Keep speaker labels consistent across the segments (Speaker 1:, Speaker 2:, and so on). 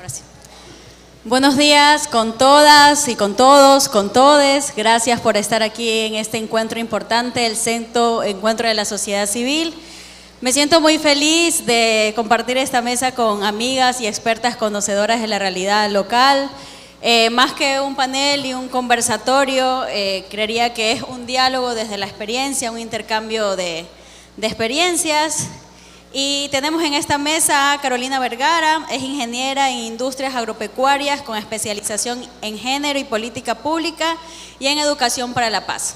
Speaker 1: Ahora sí. Buenos días con todas y con todos, con todes. Gracias por estar aquí en este encuentro importante, el sexto encuentro de la sociedad civil. Me siento muy feliz de compartir esta mesa con amigas y expertas conocedoras de la realidad local. Más que un panel y un conversatorio, creería que es un diálogo desde la experiencia, un intercambio de experiencias. Y tenemos en esta mesa a Carolina Vergara, es ingeniera en industrias agropecuarias con especialización en género y política pública y en educación para la paz.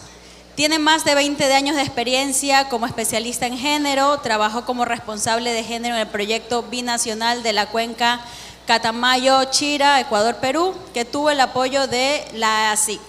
Speaker 1: Tiene más de 20 años de experiencia como especialista en género, trabajó como responsable de género en el proyecto binacional de la cuenca Catamayo-Chira, Ecuador-Perú, que tuvo el apoyo de la ASIC.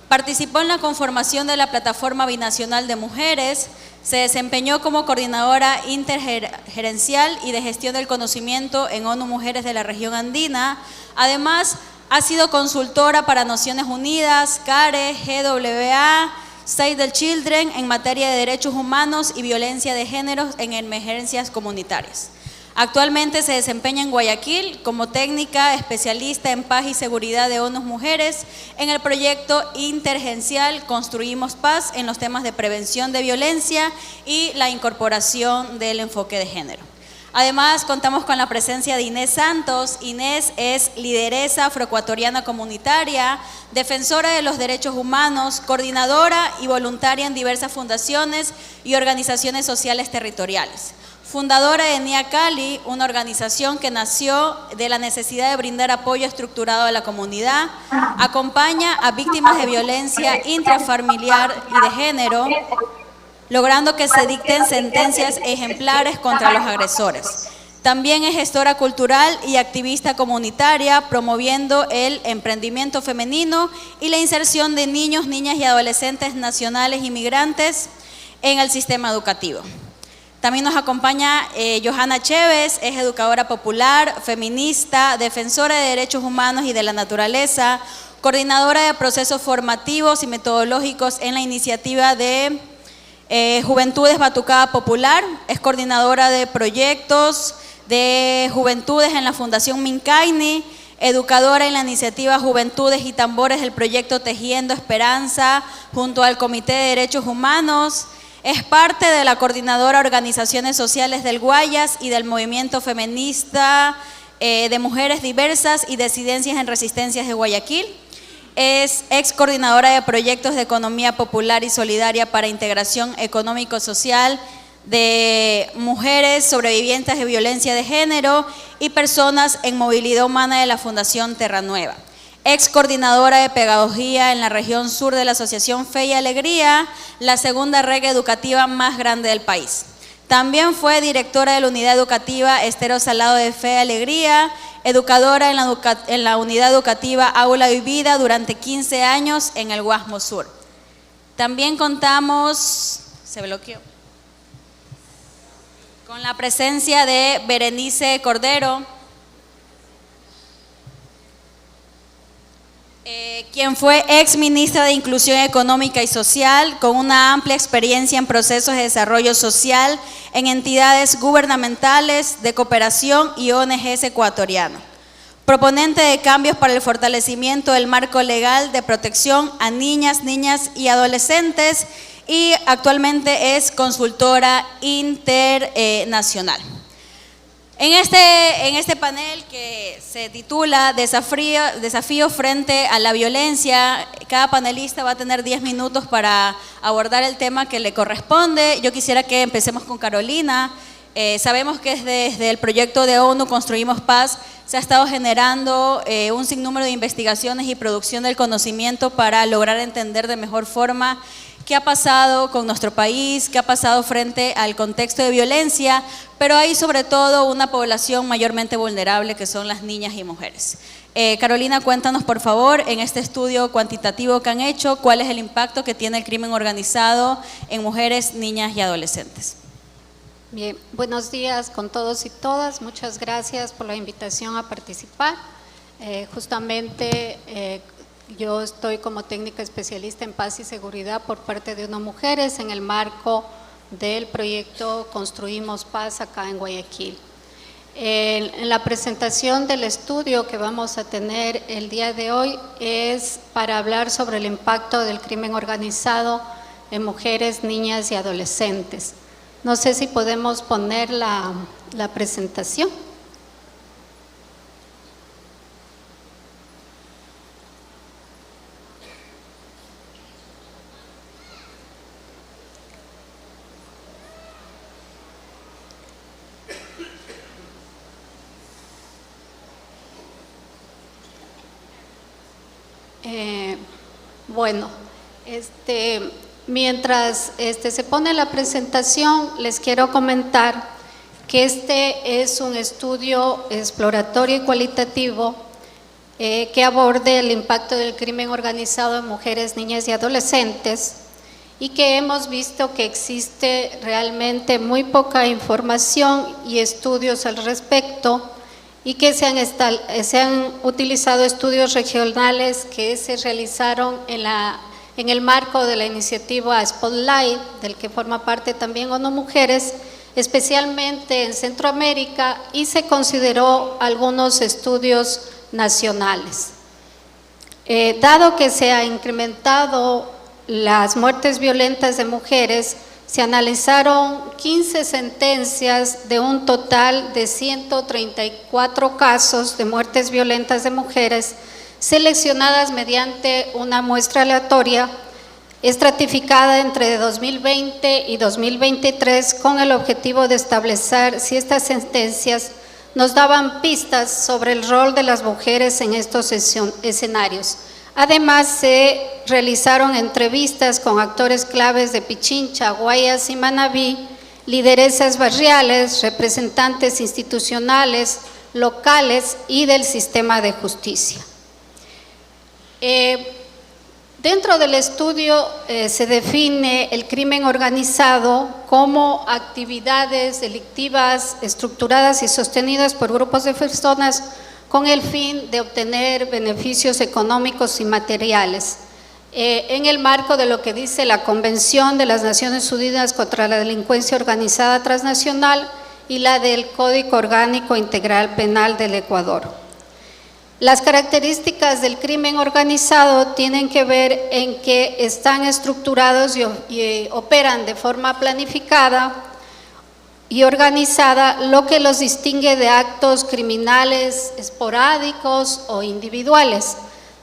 Speaker 1: Participó en la conformación de la Plataforma Binacional de Mujeres, se desempeñó como coordinadora intergerencial y de gestión del conocimiento en ONU Mujeres de la región andina. Además, ha sido consultora para Naciones Unidas, CARE, GWA, Save the Children en materia de derechos humanos y violencia de género en emergencias comunitarias. Actualmente se desempeña en Guayaquil como técnica especialista en paz y seguridad de ONU Mujeres en el proyecto intergerencial Construimos Paz en los temas de prevención de violencia y la incorporación del enfoque de género. Además, contamos con la presencia de Inés Santos. Inés es lideresa afroecuatoriana comunitaria, defensora de los derechos humanos, coordinadora y voluntaria en diversas fundaciones y organizaciones sociales territoriales. Fundadora de NIA Cali, una organización que nació de la necesidad de brindar apoyo estructurado a la comunidad, acompaña a víctimas de violencia intrafamiliar y de género, logrando que se dicten sentencias ejemplares contra los agresores. También es gestora cultural y activista comunitaria, promoviendo el emprendimiento femenino y la inserción de niños, niñas y adolescentes nacionales y migrantes en el sistema educativo. También nos acompaña Johanna Chévez, es educadora popular, feminista, defensora de derechos humanos y de la naturaleza, coordinadora de procesos formativos y metodológicos en la iniciativa de Juventudes Batucada Popular, es coordinadora de proyectos de juventudes en la Fundación Mincaini, educadora en la iniciativa Juventudes y Tambores del proyecto Tejiendo Esperanza junto al Comité de Derechos Humanos. Es parte de la coordinadora Organizaciones Sociales del Guayas y del movimiento feminista de mujeres diversas y disidencias en resistencias de Guayaquil. Es ex coordinadora de proyectos de economía popular y solidaria para integración económico-social de mujeres sobrevivientes de violencia de género y personas en movilidad humana de la Fundación Terra Nueva. Ex coordinadora de pedagogía en la región sur de la Asociación Fe y Alegría, la segunda red educativa más grande del país. También fue directora de la unidad educativa Estero Salado de Fe y Alegría, educadora en la unidad educativa Aula y Vida durante 15 años en el Guasmo Sur. También contamos, se bloqueó, con la presencia de Berenice Cordero, quien fue ex ministra de Inclusión Económica y Social, con una amplia experiencia en procesos de desarrollo social en entidades gubernamentales de cooperación y ONGs ecuatorianos. Proponente de cambios para el fortalecimiento del marco legal de protección a niñas y adolescentes y actualmente es consultora internacional. En este panel que se titula Desafío frente a la violencia, cada panelista va a tener 10 minutos para abordar el tema que le corresponde. Yo quisiera que empecemos con Carolina. Sabemos que desde el proyecto de ONU Construimos Paz se ha estado generando un sinnúmero de investigaciones y producción del conocimiento para lograr entender de mejor forma qué ha pasado con nuestro país, qué ha pasado frente al contexto de violencia, pero hay sobre todo una población mayormente vulnerable que son las niñas y mujeres. Carolina, cuéntanos por favor, en este estudio cuantitativo que han hecho, ¿cuál es el impacto que tiene el crimen organizado en mujeres, niñas y adolescentes?
Speaker 2: Bien, buenos días con todos y todas, muchas gracias por la invitación a participar. Yo estoy como técnica especialista en paz y seguridad por parte de ONU Mujeres en el marco del proyecto Construimos Paz acá en Guayaquil. En la presentación del estudio que vamos a tener el día de hoy es para hablar sobre el impacto del crimen organizado en mujeres, niñas y adolescentes. No sé si podemos poner la presentación. Bueno, mientras se pone la presentación, les quiero comentar que este es un estudio exploratorio y cualitativo que aborde el impacto del crimen organizado en mujeres, niñas y adolescentes, y que hemos visto que existe realmente muy poca información y estudios al respecto, y que se han utilizado estudios regionales que se realizaron en el marco de la iniciativa Spotlight, del que forma parte también ONU Mujeres, especialmente en Centroamérica, y se consideró algunos estudios nacionales. Dado que se ha incrementado las muertes violentas de mujeres, se analizaron 15 sentencias de un total de 134 casos de muertes violentas de mujeres, seleccionadas mediante una muestra aleatoria estratificada entre 2020 y 2023, con el objetivo de establecer si estas sentencias nos daban pistas sobre el rol de las mujeres en estos escenarios. Además, se realizaron entrevistas con actores claves de Pichincha, Guayas y Manabí, lideresas barriales, representantes institucionales, locales y del sistema de justicia. Dentro del estudio se define el crimen organizado como actividades delictivas estructuradas y sostenidas por grupos de personas con el fin de obtener beneficios económicos y materiales, en el marco de lo que dice la Convención de las Naciones Unidas contra la Delincuencia Organizada Transnacional y la del Código Orgánico Integral Penal del Ecuador. Las características del crimen organizado tienen que ver en que están estructurados y operan de forma planificada y organizada, lo que los distingue de actos criminales esporádicos o individuales.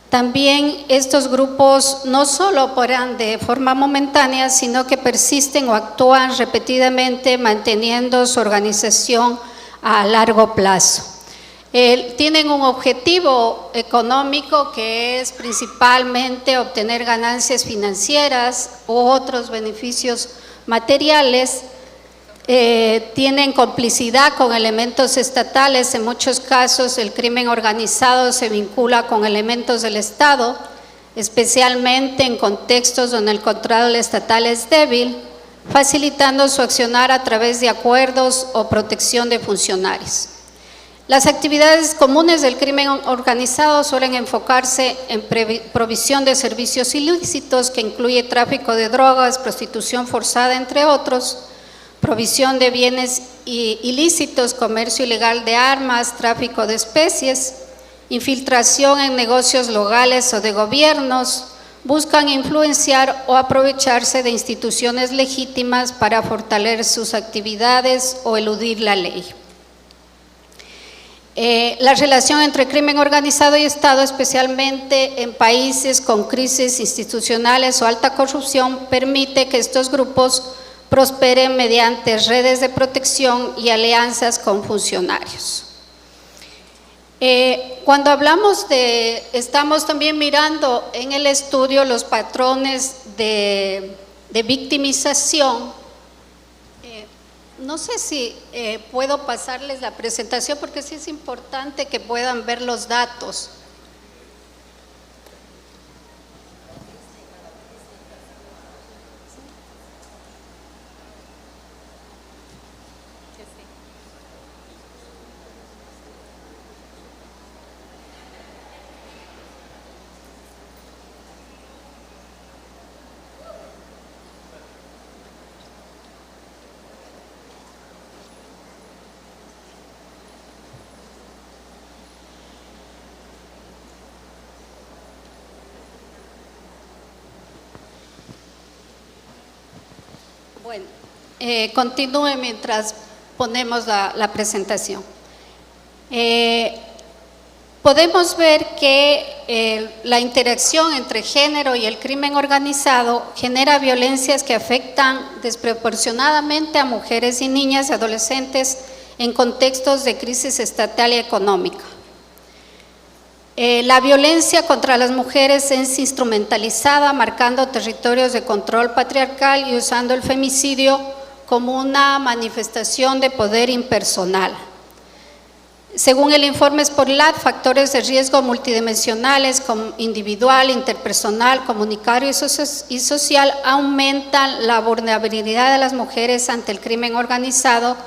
Speaker 2: También estos grupos no solo operan de forma momentánea, sino que persisten o actúan repetidamente, manteniendo su organización a largo plazo. Tienen un objetivo económico que es principalmente obtener ganancias financieras u otros beneficios materiales. Tienen complicidad con elementos estatales. En muchos casos el crimen organizado se vincula con elementos del Estado, especialmente en contextos donde el control estatal es débil, facilitando su accionar a través de acuerdos o protección de funcionarios. Las actividades comunes del crimen organizado suelen enfocarse en provisión de servicios ilícitos, que incluye tráfico de drogas, prostitución forzada, entre otros, provisión de bienes ilícitos, comercio ilegal de armas, tráfico de especies, infiltración en negocios locales o de gobiernos. Buscan influenciar o aprovecharse de instituciones legítimas para fortalecer sus actividades o eludir la ley. La relación entre crimen organizado y Estado, especialmente en países con crisis institucionales o alta corrupción, permite que estos grupos prosperen mediante redes de protección y alianzas con funcionarios. Cuando hablamos estamos también mirando en el estudio los patrones de victimización. No sé si puedo pasarles la presentación, porque sí es importante que puedan ver los datos. Bueno, continúe mientras ponemos la presentación. Podemos ver que la interacción entre género y el crimen organizado genera violencias que afectan desproporcionadamente a mujeres y niñas y adolescentes en contextos de crisis estatal y económica. La violencia contra las mujeres es instrumentalizada, marcando territorios de control patriarcal y usando el femicidio como una manifestación de poder impersonal. Según el informe Sporlat, factores de riesgo multidimensionales como individual, interpersonal, comunitario y social aumentan la vulnerabilidad de las mujeres ante el crimen organizado,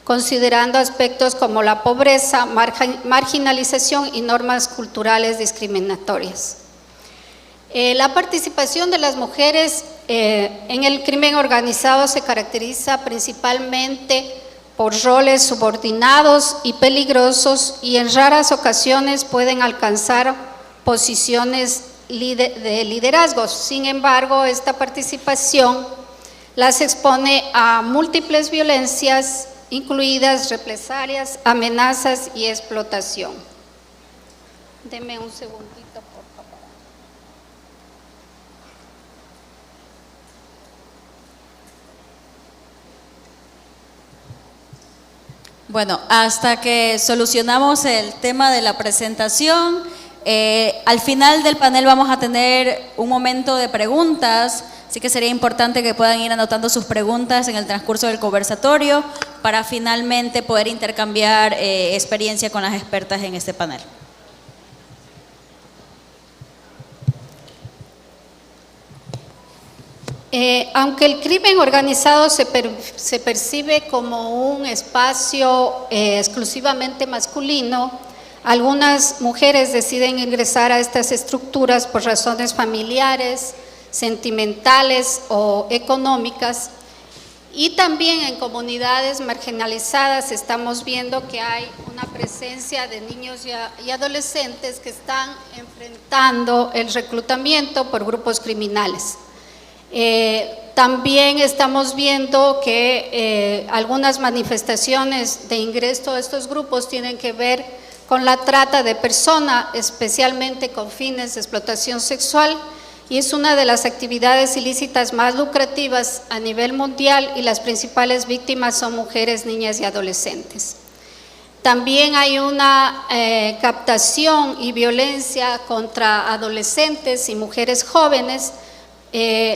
Speaker 2: considerando aspectos como la pobreza, marginalización y normas culturales discriminatorias. La participación de las mujeres en el crimen organizado se caracteriza principalmente por roles subordinados y peligrosos y en raras ocasiones pueden alcanzar posiciones de liderazgo. Sin embargo, esta participación las expone a múltiples violencias, incluidas represalias, amenazas y explotación. Deme un segundito, por favor.
Speaker 1: Bueno, hasta que solucionamos el tema de la presentación, al final del panel vamos a tener un momento de preguntas, así que sería importante que puedan ir anotando sus preguntas en el transcurso del conversatorio para finalmente poder intercambiar experiencia con las expertas en este panel.
Speaker 2: Aunque el crimen organizado se percibe como un espacio exclusivamente masculino, algunas mujeres deciden ingresar a estas estructuras por razones familiares, sentimentales o económicas, y también en comunidades marginalizadas estamos viendo que hay una presencia de niños y adolescentes que están enfrentando el reclutamiento por grupos criminales. También estamos viendo que algunas manifestaciones de ingreso a estos grupos tienen que ver con la trata de personas, especialmente con fines de explotación sexual, y es una de las actividades ilícitas más lucrativas a nivel mundial y las principales víctimas son mujeres, niñas y adolescentes. También hay una captación y violencia contra adolescentes y mujeres jóvenes.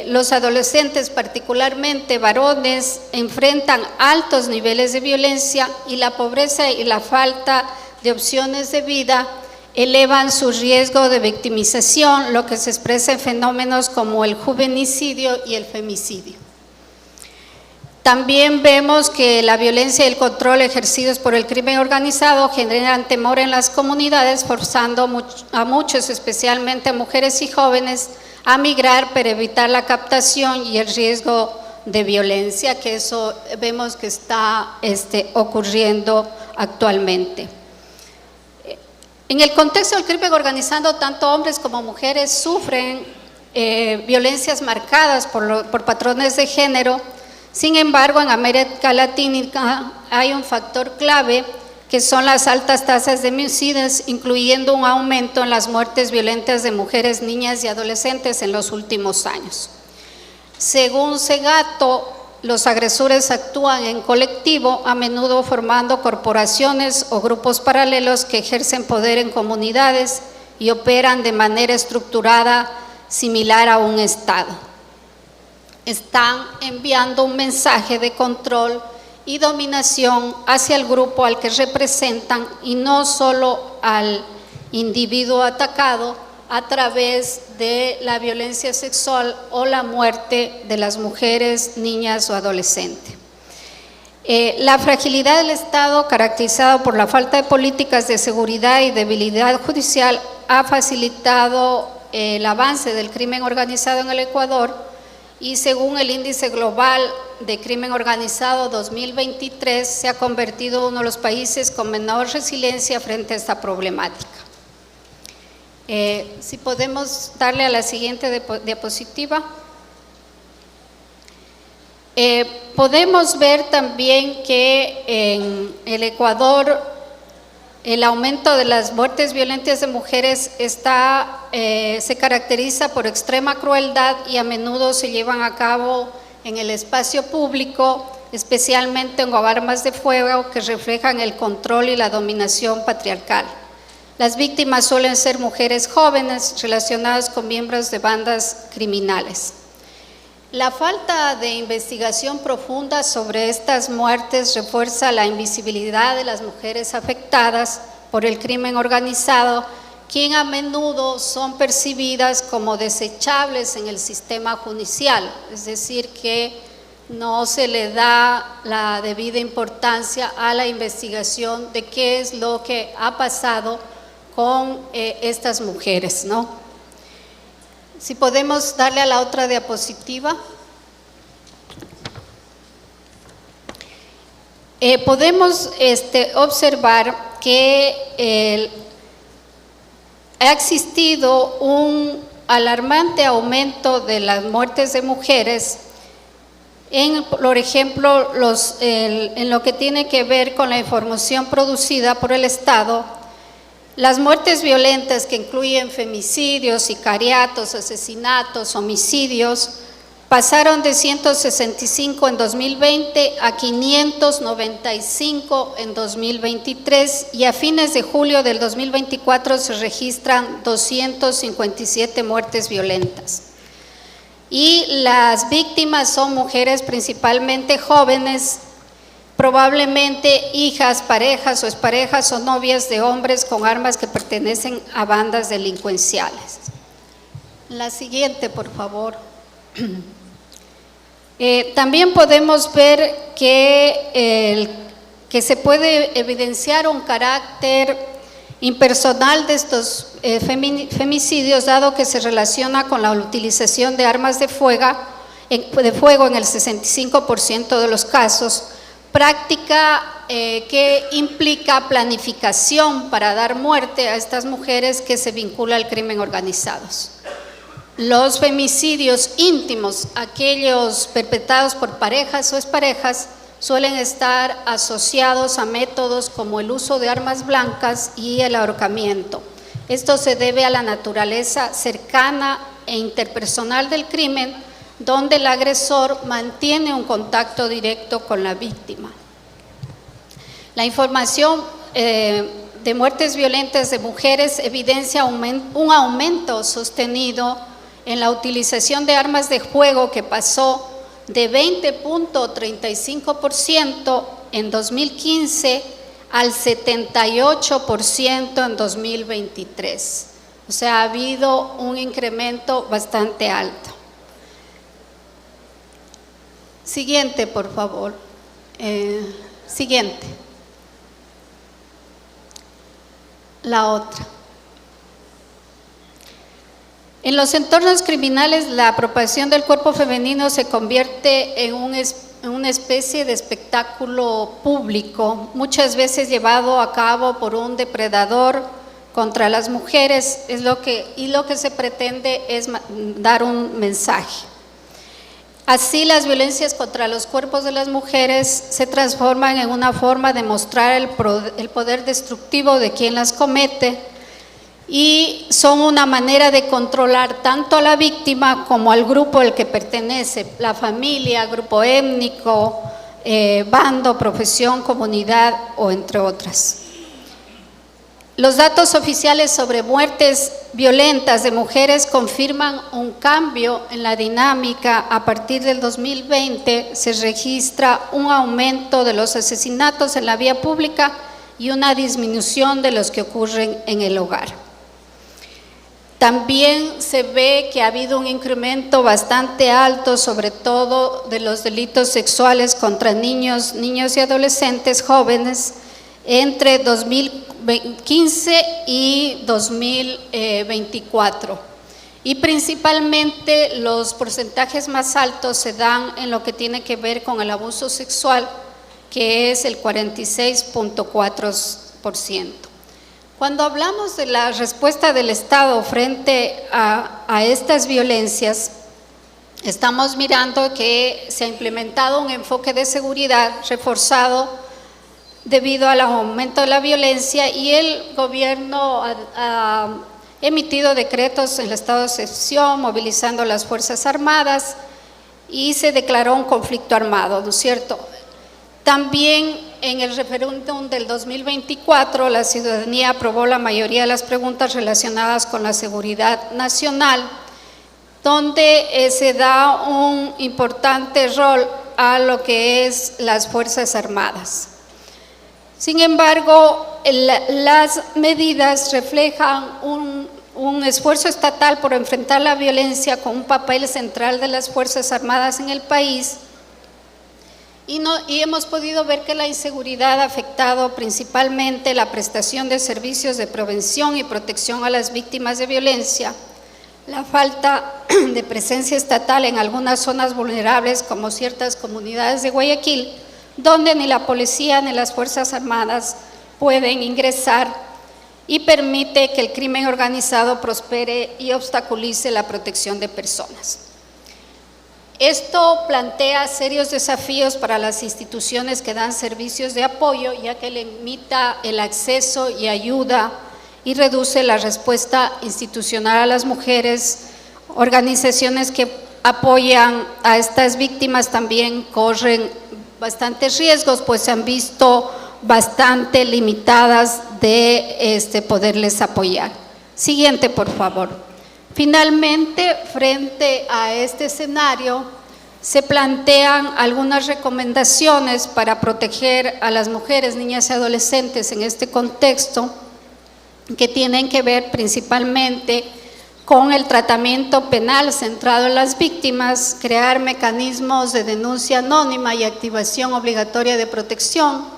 Speaker 2: Los adolescentes, particularmente varones, enfrentan altos niveles de violencia y la pobreza y la falta de opciones de vida elevan su riesgo de victimización, lo que se expresa en fenómenos como el juvenicidio y el femicidio. También vemos que la violencia y el control ejercidos por el crimen organizado generan temor en las comunidades, forzando a muchos, especialmente a mujeres y jóvenes, a migrar para evitar la captación y el riesgo de violencia, que eso vemos que está ocurriendo actualmente. En el contexto del crimen organizado, tanto hombres como mujeres sufren violencias marcadas por patrones de género. Sin embargo, en América Latina hay un factor clave que son las altas tasas de homicidios, incluyendo un aumento en las muertes violentas de mujeres, niñas y adolescentes en los últimos años. Según Segato, los agresores actúan en colectivo, a menudo formando corporaciones o grupos paralelos que ejercen poder en comunidades y operan de manera estructurada similar a un Estado. Están enviando un mensaje de control y dominación hacia el grupo al que representan y no solo al individuo atacado a través de la violencia sexual o la muerte de las mujeres, niñas o adolescentes. La fragilidad del Estado, caracterizado por la falta de políticas de seguridad y debilidad judicial, ha facilitado el avance del crimen organizado en el Ecuador y según el Índice Global de Crimen Organizado 2023 se ha convertido en uno de los países con menor resiliencia frente a esta problemática. Si podemos darle a la siguiente diapositiva. Podemos ver también que en el Ecuador el aumento de las muertes violentas de mujeres se caracteriza por extrema crueldad y a menudo se llevan a cabo en el espacio público, especialmente con armas de fuego que reflejan el control y la dominación patriarcal. Las víctimas suelen ser mujeres jóvenes relacionadas con miembros de bandas criminales. La falta de investigación profunda sobre estas muertes refuerza la invisibilidad de las mujeres afectadas por el crimen organizado, quien a menudo son percibidas como desechables en el sistema judicial, es decir, que no se le da la debida importancia a la investigación de qué es lo que ha pasado con estas mujeres, ¿no? Si podemos darle a la otra diapositiva. Podemos observar que ha existido un alarmante aumento de las muertes de mujeres, por ejemplo, en lo que tiene que ver con la información producida por el Estado. Las muertes violentas, que incluyen femicidios, sicariatos, asesinatos, homicidios, pasaron de 165 en 2020 a 595 en 2023 y a fines de julio del 2024 se registran 257 muertes violentas. Y las víctimas son mujeres principalmente jóvenes, probablemente hijas, parejas o exparejas o novias de hombres con armas que pertenecen a bandas delincuenciales. La siguiente, por favor. También podemos ver que se puede evidenciar un carácter impersonal de estos femicidios, dado que se relaciona con la utilización de armas de fuego en el 65% de los casos, práctica que implica planificación para dar muerte a estas mujeres que se vincula al crimen organizado. Los femicidios íntimos, aquellos perpetrados por parejas o exparejas, suelen estar asociados a métodos como el uso de armas blancas y el ahorcamiento. Esto se debe a la naturaleza cercana e interpersonal del crimen, donde el agresor mantiene un contacto directo con la víctima. La información de muertes violentas de mujeres evidencia un aumento sostenido en la utilización de armas de fuego que pasó de 20.35% en 2015 al 78% en 2023. O sea, ha habido un incremento bastante alto. Siguiente, por favor. Siguiente. La otra. En los entornos criminales, la apropiación del cuerpo femenino se convierte en una especie de espectáculo público, muchas veces llevado a cabo por un depredador contra las mujeres, y lo que se pretende es dar un mensaje. Así, las violencias contra los cuerpos de las mujeres se transforman en una forma de mostrar el poder destructivo de quien las comete, y son una manera de controlar tanto a la víctima como al grupo al que pertenece, la familia, grupo étnico, bando, profesión, comunidad o entre otras. Los datos oficiales sobre muertes violentas de mujeres confirman un cambio en la dinámica. A partir del 2020 se registra un aumento de los asesinatos en la vía pública y una disminución de los que ocurren en el hogar. También se ve que ha habido un incremento bastante alto, sobre todo de los delitos sexuales contra niños y adolescentes jóvenes entre 2015 y 2024. Y principalmente los porcentajes más altos se dan en lo que tiene que ver con el abuso sexual, que es el 46.4%. Cuando hablamos de la respuesta del Estado frente a estas violencias, estamos mirando que se ha implementado un enfoque de seguridad reforzado debido al aumento de la violencia, y el gobierno ha emitido decretos en el estado de excepción, movilizando las Fuerzas Armadas, y se declaró un conflicto armado, ¿no es cierto? También en el referéndum del 2024, la ciudadanía aprobó la mayoría de las preguntas relacionadas con la seguridad nacional, donde se da un importante rol a lo que es las Fuerzas Armadas. Sin embargo, las medidas reflejan un esfuerzo estatal por enfrentar la violencia con un papel central de las Fuerzas Armadas en el país, y hemos podido ver que la inseguridad ha afectado principalmente la prestación de servicios de prevención y protección a las víctimas de violencia, la falta de presencia estatal en algunas zonas vulnerables como ciertas comunidades de Guayaquil, donde ni la policía ni las Fuerzas Armadas pueden ingresar, y permite que el crimen organizado prospere y obstaculice la protección de personas. Esto plantea serios desafíos para las instituciones que dan servicios de apoyo, ya que limita el acceso y ayuda y reduce la respuesta institucional a las mujeres. Organizaciones que apoyan a estas víctimas también corren bastantes riesgos, pues se han visto bastante limitadas de poderles apoyar. Siguiente, por favor. Finalmente, frente a este escenario, se plantean algunas recomendaciones para proteger a las mujeres, niñas y adolescentes en este contexto, que tienen que ver principalmente con el tratamiento penal centrado en las víctimas, crear mecanismos de denuncia anónima y activación obligatoria de protección,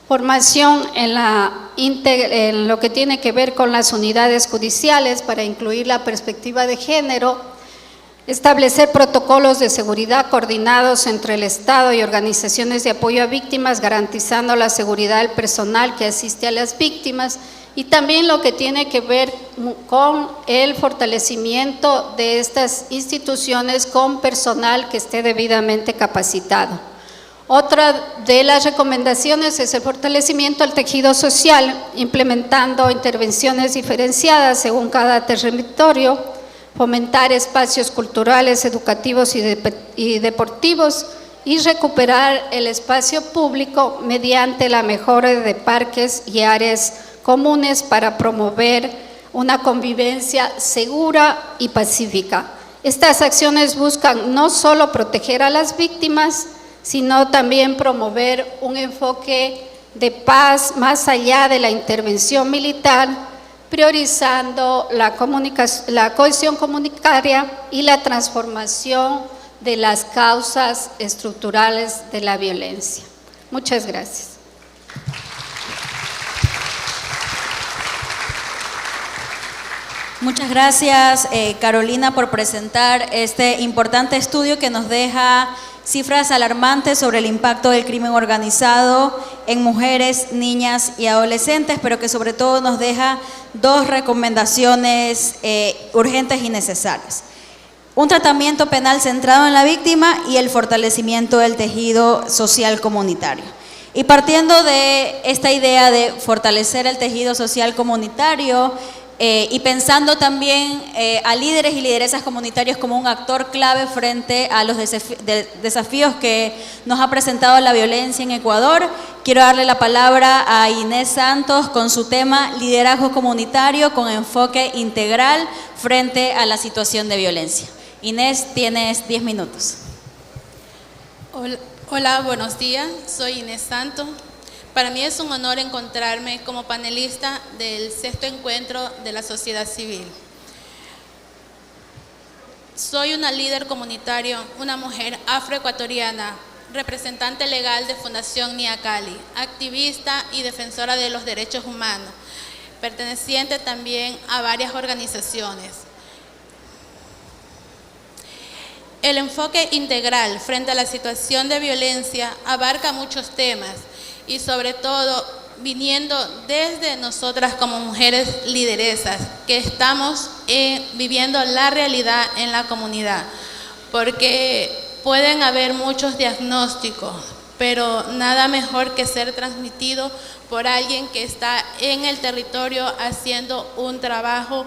Speaker 2: formación en lo que tiene que ver con las unidades judiciales para incluir la perspectiva de género, establecer protocolos de seguridad coordinados entre el Estado y organizaciones de apoyo a víctimas, garantizando la seguridad del personal que asiste a las víctimas, y también lo que tiene que ver con el fortalecimiento de estas instituciones con personal que esté debidamente capacitado. Otra de las recomendaciones es el fortalecimiento del tejido social, implementando intervenciones diferenciadas según cada territorio, fomentar espacios culturales, educativos y deportivos, y recuperar el espacio público mediante la mejora de parques y áreas comunes para promover una convivencia segura y pacífica. Estas acciones buscan no solo proteger a las víctimas, sino también promover un enfoque de paz más allá de la intervención militar, priorizando la cohesión comunitaria y la transformación de las causas estructurales de la violencia. Muchas gracias.
Speaker 1: Muchas gracias, Carolina, por presentar este importante estudio que nos deja cifras alarmantes sobre el impacto del crimen organizado en mujeres, niñas y adolescentes, pero que sobre todo nos deja dos recomendaciones urgentes y necesarias. Un tratamiento penal centrado en la víctima y el fortalecimiento del tejido social comunitario. Y partiendo de esta idea de fortalecer el tejido social comunitario, y pensando también a líderes y lideresas comunitarios como un actor clave frente a los desafíos que nos ha presentado la violencia en Ecuador, quiero darle la palabra a Inés Santos con su tema Liderazgo Comunitario con enfoque integral frente a la situación de violencia. Inés, tienes 10 minutos.
Speaker 3: Hola, buenos días. Soy Inés Santos. Para mí es un honor encontrarme como panelista del 6º encuentro de la sociedad civil. Soy una líder comunitario, una mujer afroecuatoriana, representante legal de Fundación Nia Cali, activista y defensora de los derechos humanos, perteneciente también a varias organizaciones. El enfoque integral frente a la situación de violencia abarca muchos temas, y sobre todo viniendo desde nosotras como mujeres lideresas que estamos viviendo la realidad en la comunidad. porque pueden haber muchos diagnósticos, pero nada mejor que ser transmitido por alguien que está en el territorio haciendo un trabajo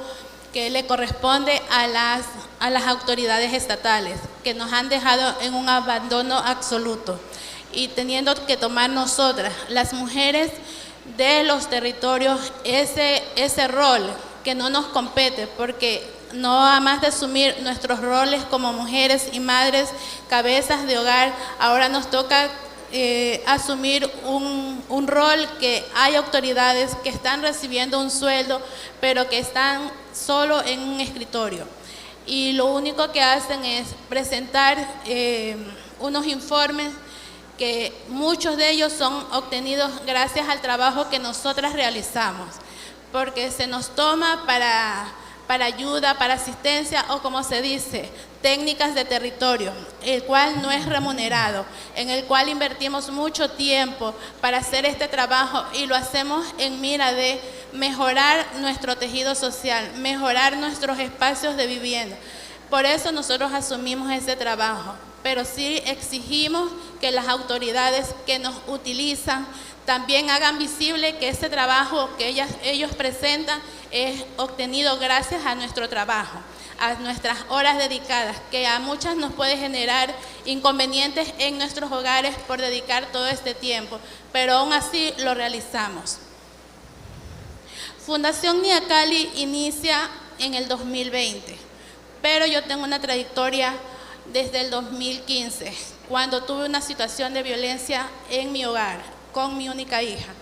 Speaker 3: que le corresponde a las autoridades estatales, que nos han dejado en un abandono absoluto, y teniendo que tomar nosotras, las mujeres de los territorios, ese rol que no nos compete, porque no a más de asumir nuestros roles como mujeres y madres, cabezas de hogar, ahora nos toca asumir un rol que hay autoridades que están recibiendo un sueldo, pero que están solo en un escritorio. Y lo único que hacen es presentar unos informes que muchos de ellos son obtenidos gracias al trabajo que nosotras realizamos, porque se nos toma para ayuda, para asistencia, o como se dice, técnicas de territorio, el cual no es remunerado, en el cual invertimos mucho tiempo para hacer este trabajo, y lo hacemos en mira de mejorar nuestro tejido social, mejorar nuestros espacios de vivienda. Por eso nosotros asumimos ese trabajo, pero sí exigimos que las autoridades que nos utilizan también hagan visible que ese trabajo que ellos presentan es obtenido gracias a nuestro trabajo, a nuestras horas dedicadas, que a muchas nos puede generar inconvenientes en nuestros hogares por dedicar todo este tiempo, pero aún así lo realizamos. Fundación Nia Cali inicia en el 2020, pero yo tengo una trayectoria desde el 2015, cuando tuve una situación de violencia en mi hogar, con mi única hija.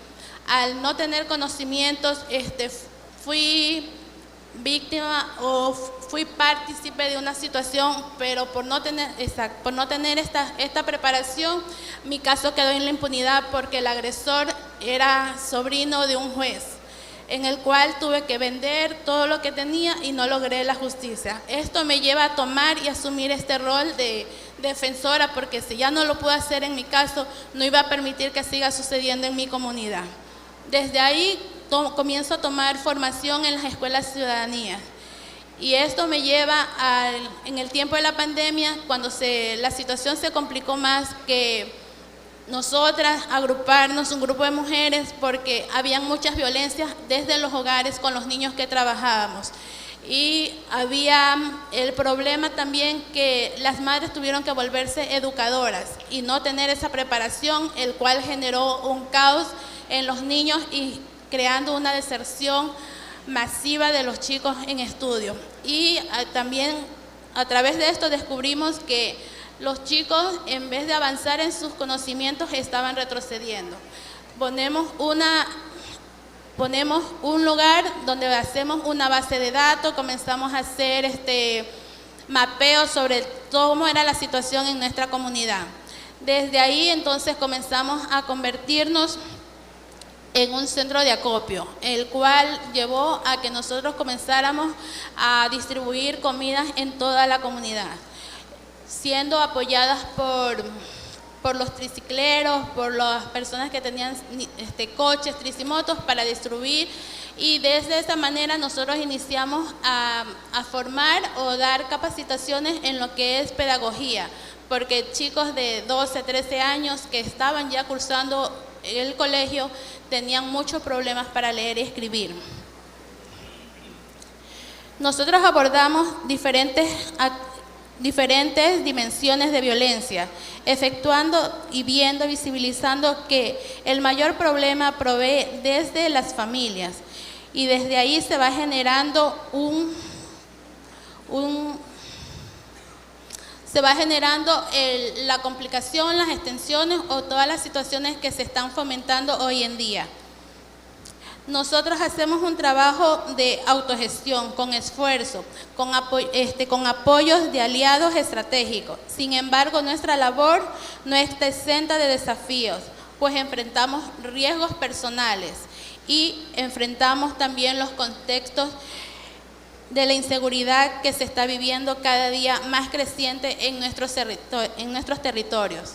Speaker 3: Al no tener conocimientos, fui víctima o fui partícipe de una situación, pero por no tener esta preparación, mi caso quedó en la impunidad, porque el agresor era sobrino de un juez, en el cual tuve que vender todo lo que tenía y no logré la justicia. Esto me lleva a tomar y asumir este rol de defensora, porque si ya no lo pude hacer en mi caso, no iba a permitir que siga sucediendo en mi comunidad. Desde ahí comienzo a tomar formación en las escuelas ciudadanías, y esto me lleva en el tiempo de la pandemia, cuando la situación se complicó más, que nosotras agruparnos, un grupo de mujeres, porque habían muchas violencias desde los hogares con los niños que trabajábamos. Y había el problema también que las madres tuvieron que volverse educadoras y no tener esa preparación, el cual generó un caos en los niños y creando una deserción masiva de los chicos en estudio. Y también a través de esto descubrimos que los chicos, en vez de avanzar en sus conocimientos, estaban retrocediendo. Ponemos un lugar donde hacemos una base de datos, comenzamos a hacer mapeo sobre cómo era la situación en nuestra comunidad. Desde ahí entonces comenzamos a convertirnos en un centro de acopio, el cual llevó a que nosotros comenzáramos a distribuir comidas en toda la comunidad, siendo apoyadas por los tricicleros, por las personas que tenían coches, tricimotos para distribuir, y desde esa manera nosotros iniciamos a formar o dar capacitaciones en lo que es pedagogía, porque chicos de 12, 13 años que estaban ya cursando el colegio tenían muchos problemas para leer y escribir. Nosotros abordamos diferentes dimensiones de violencia, efectuando y viendo, visibilizando que el mayor problema provee desde las familias, y desde ahí se va generando la complicación, las extensiones o todas las situaciones que se están fomentando hoy en día. Nosotros hacemos un trabajo de autogestión, con esfuerzo, con apoyos de aliados estratégicos. Sin embargo, nuestra labor no está exenta de desafíos, pues enfrentamos riesgos personales y enfrentamos también los contextos de la inseguridad que se está viviendo cada día más creciente en nuestros territorios.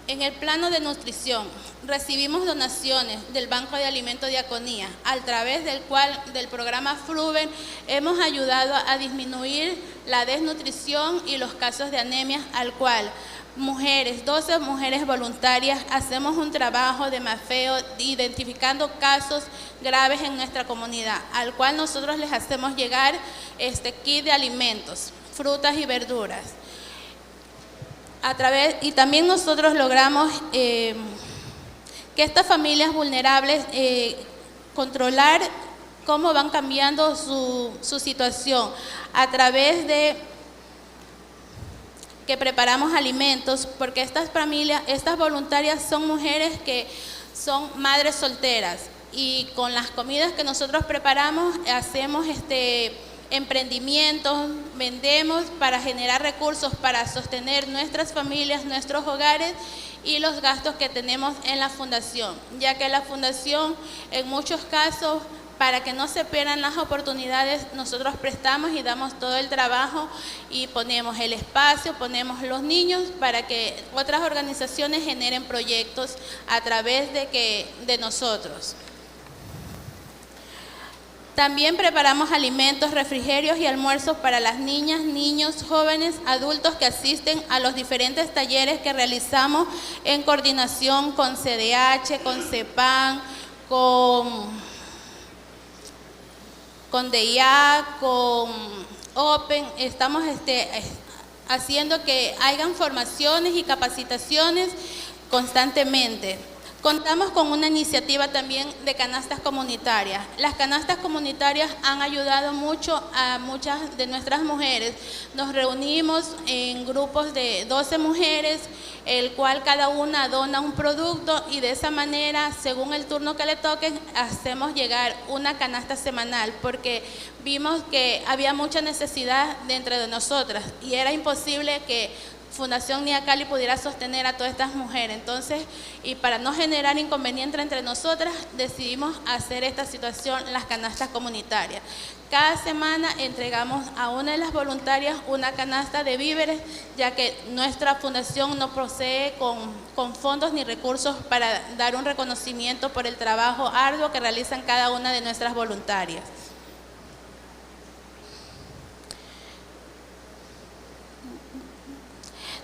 Speaker 3: En el plano de nutrición, recibimos donaciones del Banco de Alimentos Diaconía, a través del cual, del programa FRUBEN, hemos ayudado a disminuir la desnutrición y los casos de anemia, al cual 12 mujeres voluntarias hacemos un trabajo de mapeo identificando casos graves en nuestra comunidad, al cual nosotros les hacemos llegar este kit de alimentos, frutas y verduras. Y también nosotros logramos que estas familias vulnerables controlar cómo van cambiando su situación a través de que preparamos alimentos, porque estas familias, estas voluntarias son mujeres que son madres solteras, y con las comidas que nosotros preparamos hacemos emprendimientos, vendemos para generar recursos para sostener nuestras familias, nuestros hogares y los gastos que tenemos en la fundación, ya que la fundación en muchos casos, para que no se pierdan las oportunidades, nosotros prestamos y damos todo el trabajo y ponemos el espacio, ponemos los niños para que otras organizaciones generen proyectos a través de nosotros. También preparamos alimentos, refrigerios y almuerzos para las niñas, niños, jóvenes, adultos que asisten a los diferentes talleres que realizamos en coordinación con CDH, con CEPAN, con DIA, con Open. Estamos haciendo que hayan formaciones y capacitaciones constantemente. Contamos con una iniciativa también de canastas comunitarias. Las canastas comunitarias han ayudado mucho a muchas de nuestras mujeres. Nos reunimos en grupos de 12 mujeres, el cual cada una dona un producto, y de esa manera, según el turno que le toque, hacemos llegar una canasta semanal, porque vimos que había mucha necesidad dentro de nosotras y era imposible que Fundación Nia Cali pudiera sostener a todas estas mujeres. Entonces, y para no generar inconveniente entre nosotras, decidimos hacer esta situación, las canastas comunitarias. Cada semana entregamos a una de las voluntarias una canasta de víveres, ya que nuestra fundación no procede con fondos ni recursos para dar un reconocimiento por el trabajo arduo que realizan cada una de nuestras voluntarias.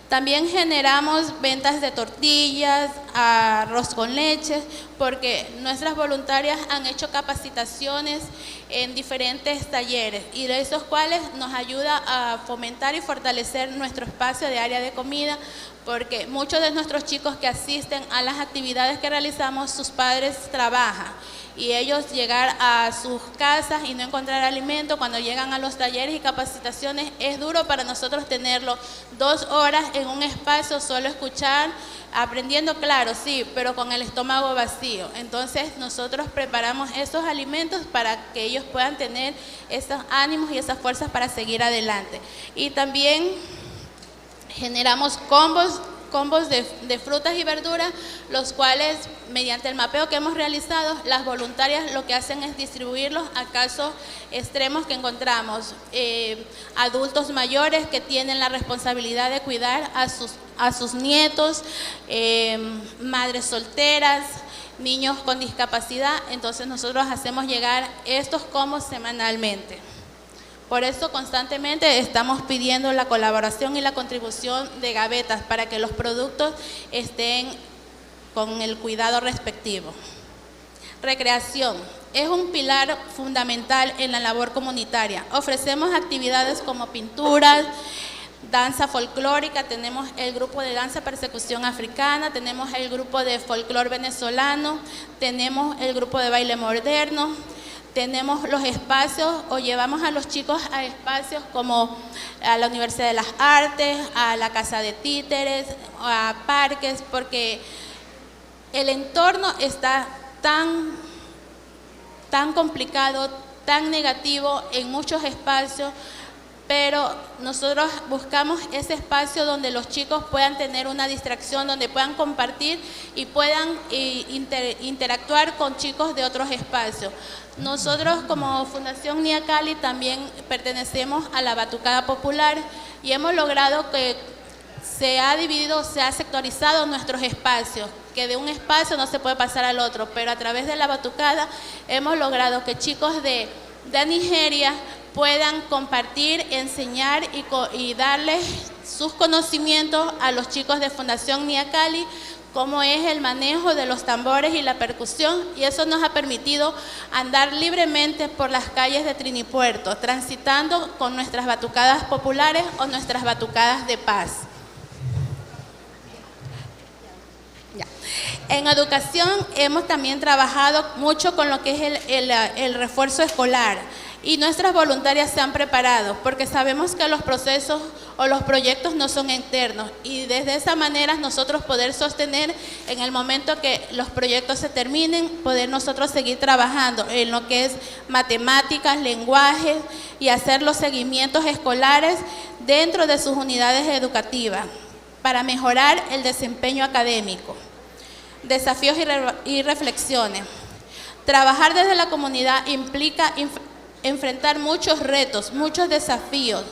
Speaker 3: También generamos ventas de tortillas, arroz con leche, porque nuestras voluntarias han hecho capacitaciones en diferentes talleres, y de esos cuales nos ayuda a fomentar y fortalecer nuestro espacio de área de comida, porque muchos de nuestros chicos que asisten a las actividades que realizamos, sus padres trabajan, y ellos llegar a sus casas y no encontrar alimento, cuando llegan a los talleres y capacitaciones, es duro para nosotros tenerlo 2 horas en un espacio, solo escuchar, aprendiendo, claro, sí, pero con el estómago vacío. Entonces nosotros preparamos esos alimentos para que ellos puedan tener esos ánimos y esas fuerzas para seguir adelante. Y también generamos combos de frutas y verduras, los cuales, mediante el mapeo que hemos realizado, las voluntarias lo que hacen es distribuirlos a casos extremos que encontramos. Adultos mayores que tienen la responsabilidad de cuidar a sus nietos, madres solteras, niños con discapacidad. Entonces nosotros hacemos llegar estos combos semanalmente. Por eso constantemente estamos pidiendo la colaboración y la contribución de gavetas para que los productos estén con el cuidado respectivo. Recreación es un pilar fundamental en la labor comunitaria. Ofrecemos actividades como pinturas, danza folclórica, tenemos el grupo de danza persecución africana, tenemos el grupo de folclor venezolano, tenemos el grupo de baile moderno. Tenemos los espacios, o llevamos a los chicos a espacios como a la Universidad de las Artes, a la Casa de Títeres, a parques, porque el entorno está tan complicado, tan negativo en muchos espacios, pero nosotros buscamos ese espacio donde los chicos puedan tener una distracción, donde puedan compartir y puedan interactuar con chicos de otros espacios. Nosotros como Fundación Nia Cali también pertenecemos a la Batucada Popular y hemos logrado que se ha dividido, se ha sectorizado nuestros espacios, que de un espacio no se puede pasar al otro, pero a través de la batucada hemos logrado que chicos de Nigeria puedan compartir, enseñar y darles sus conocimientos a los chicos de Fundación Nia Cali, cómo es el manejo de los tambores y la percusión, y eso nos ha permitido andar libremente por las calles de Trinipuerto, transitando con nuestras batucadas populares o nuestras batucadas de paz. En educación hemos también trabajado mucho con lo que es el refuerzo escolar, y nuestras voluntarias se han preparado porque sabemos que los procesos o los proyectos no son eternos, y desde esa manera nosotros poder sostener en el momento que los proyectos se terminen, poder nosotros seguir trabajando en lo que es matemáticas, lenguajes y hacer los seguimientos escolares dentro de sus unidades educativas para mejorar el desempeño académico. Desafíos y reflexiones. Trabajar desde la comunidad implica enfrentar muchos retos, muchos desafíos,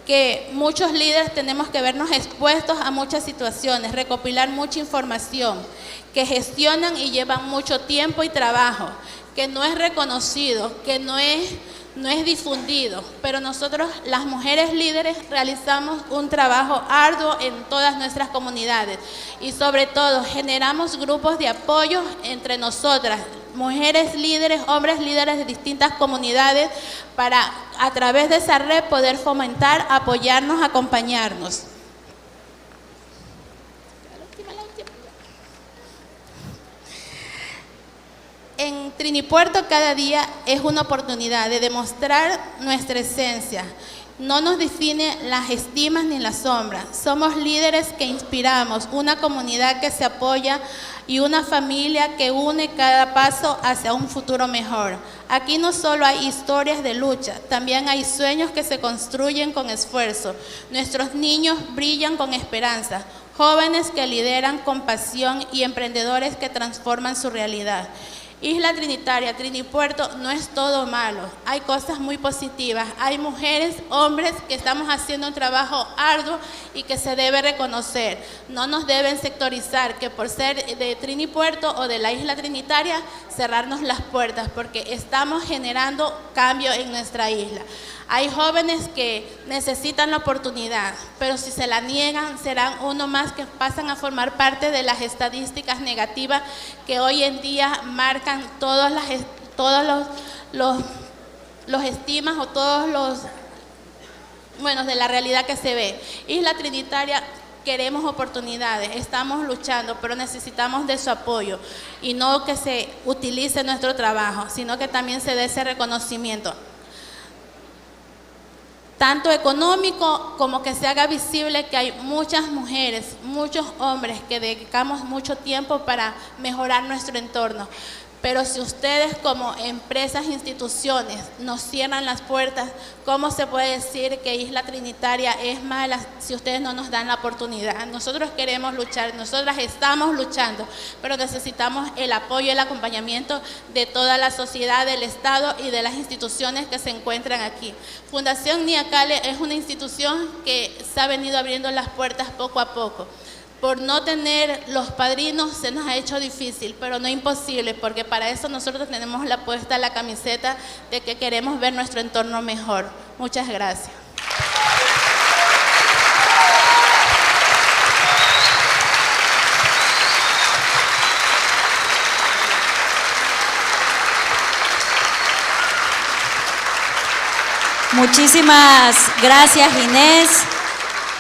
Speaker 3: que muchos líderes tenemos que vernos expuestos a muchas situaciones, recopilar mucha información, que gestionan y llevan mucho tiempo y trabajo, que no es reconocido, que no es difundido, pero nosotros, las mujeres líderes, realizamos un trabajo arduo en todas nuestras comunidades y sobre todo generamos grupos de apoyo entre nosotras, mujeres líderes, hombres líderes de distintas comunidades, para a través de esa red poder fomentar, apoyarnos, acompañarnos. En Trinipuerto cada día es una oportunidad de demostrar nuestra esencia. No nos define las estimas ni las sombras. Somos líderes que inspiramos, una comunidad que se apoya y una familia que une cada paso hacia un futuro mejor. Aquí no solo hay historias de lucha, también hay sueños que se construyen con esfuerzo. Nuestros niños brillan con esperanza, jóvenes que lideran con pasión y emprendedores que transforman su realidad. Isla Trinitaria, Trinipuerto, no es todo malo, hay cosas muy positivas, hay mujeres, hombres que estamos haciendo un trabajo arduo y que se debe reconocer. No nos deben sectorizar, que por ser de Trinipuerto o de la Isla Trinitaria, cerrarnos las puertas, porque estamos generando cambio en nuestra isla. Hay jóvenes que necesitan la oportunidad, pero si se la niegan, serán uno más que pasan a formar parte de las estadísticas negativas que hoy en día marcan todos los estimas o todos los, bueno, de la realidad que se ve. Isla Trinitaria, queremos oportunidades, estamos luchando, pero necesitamos de su apoyo y no que se utilice nuestro trabajo, sino que también se dé ese reconocimiento, tanto económico como que se haga visible que hay muchas mujeres, muchos hombres que dedicamos mucho tiempo para mejorar nuestro entorno. Pero si ustedes como empresas, instituciones nos cierran las puertas, ¿cómo se puede decir que Isla Trinitaria es mala si ustedes no nos dan la oportunidad? Nosotros queremos luchar, nosotras estamos luchando, pero necesitamos el apoyo y el acompañamiento de toda la sociedad, del Estado y de las instituciones que se encuentran aquí. Fundación Nia Cali es una institución que se ha venido abriendo las puertas poco a poco. Por no tener los padrinos se nos ha hecho difícil, pero no imposible, porque para eso nosotros tenemos la puesta la camiseta de que queremos ver nuestro entorno mejor. Muchas gracias.
Speaker 1: Muchísimas gracias, Inés.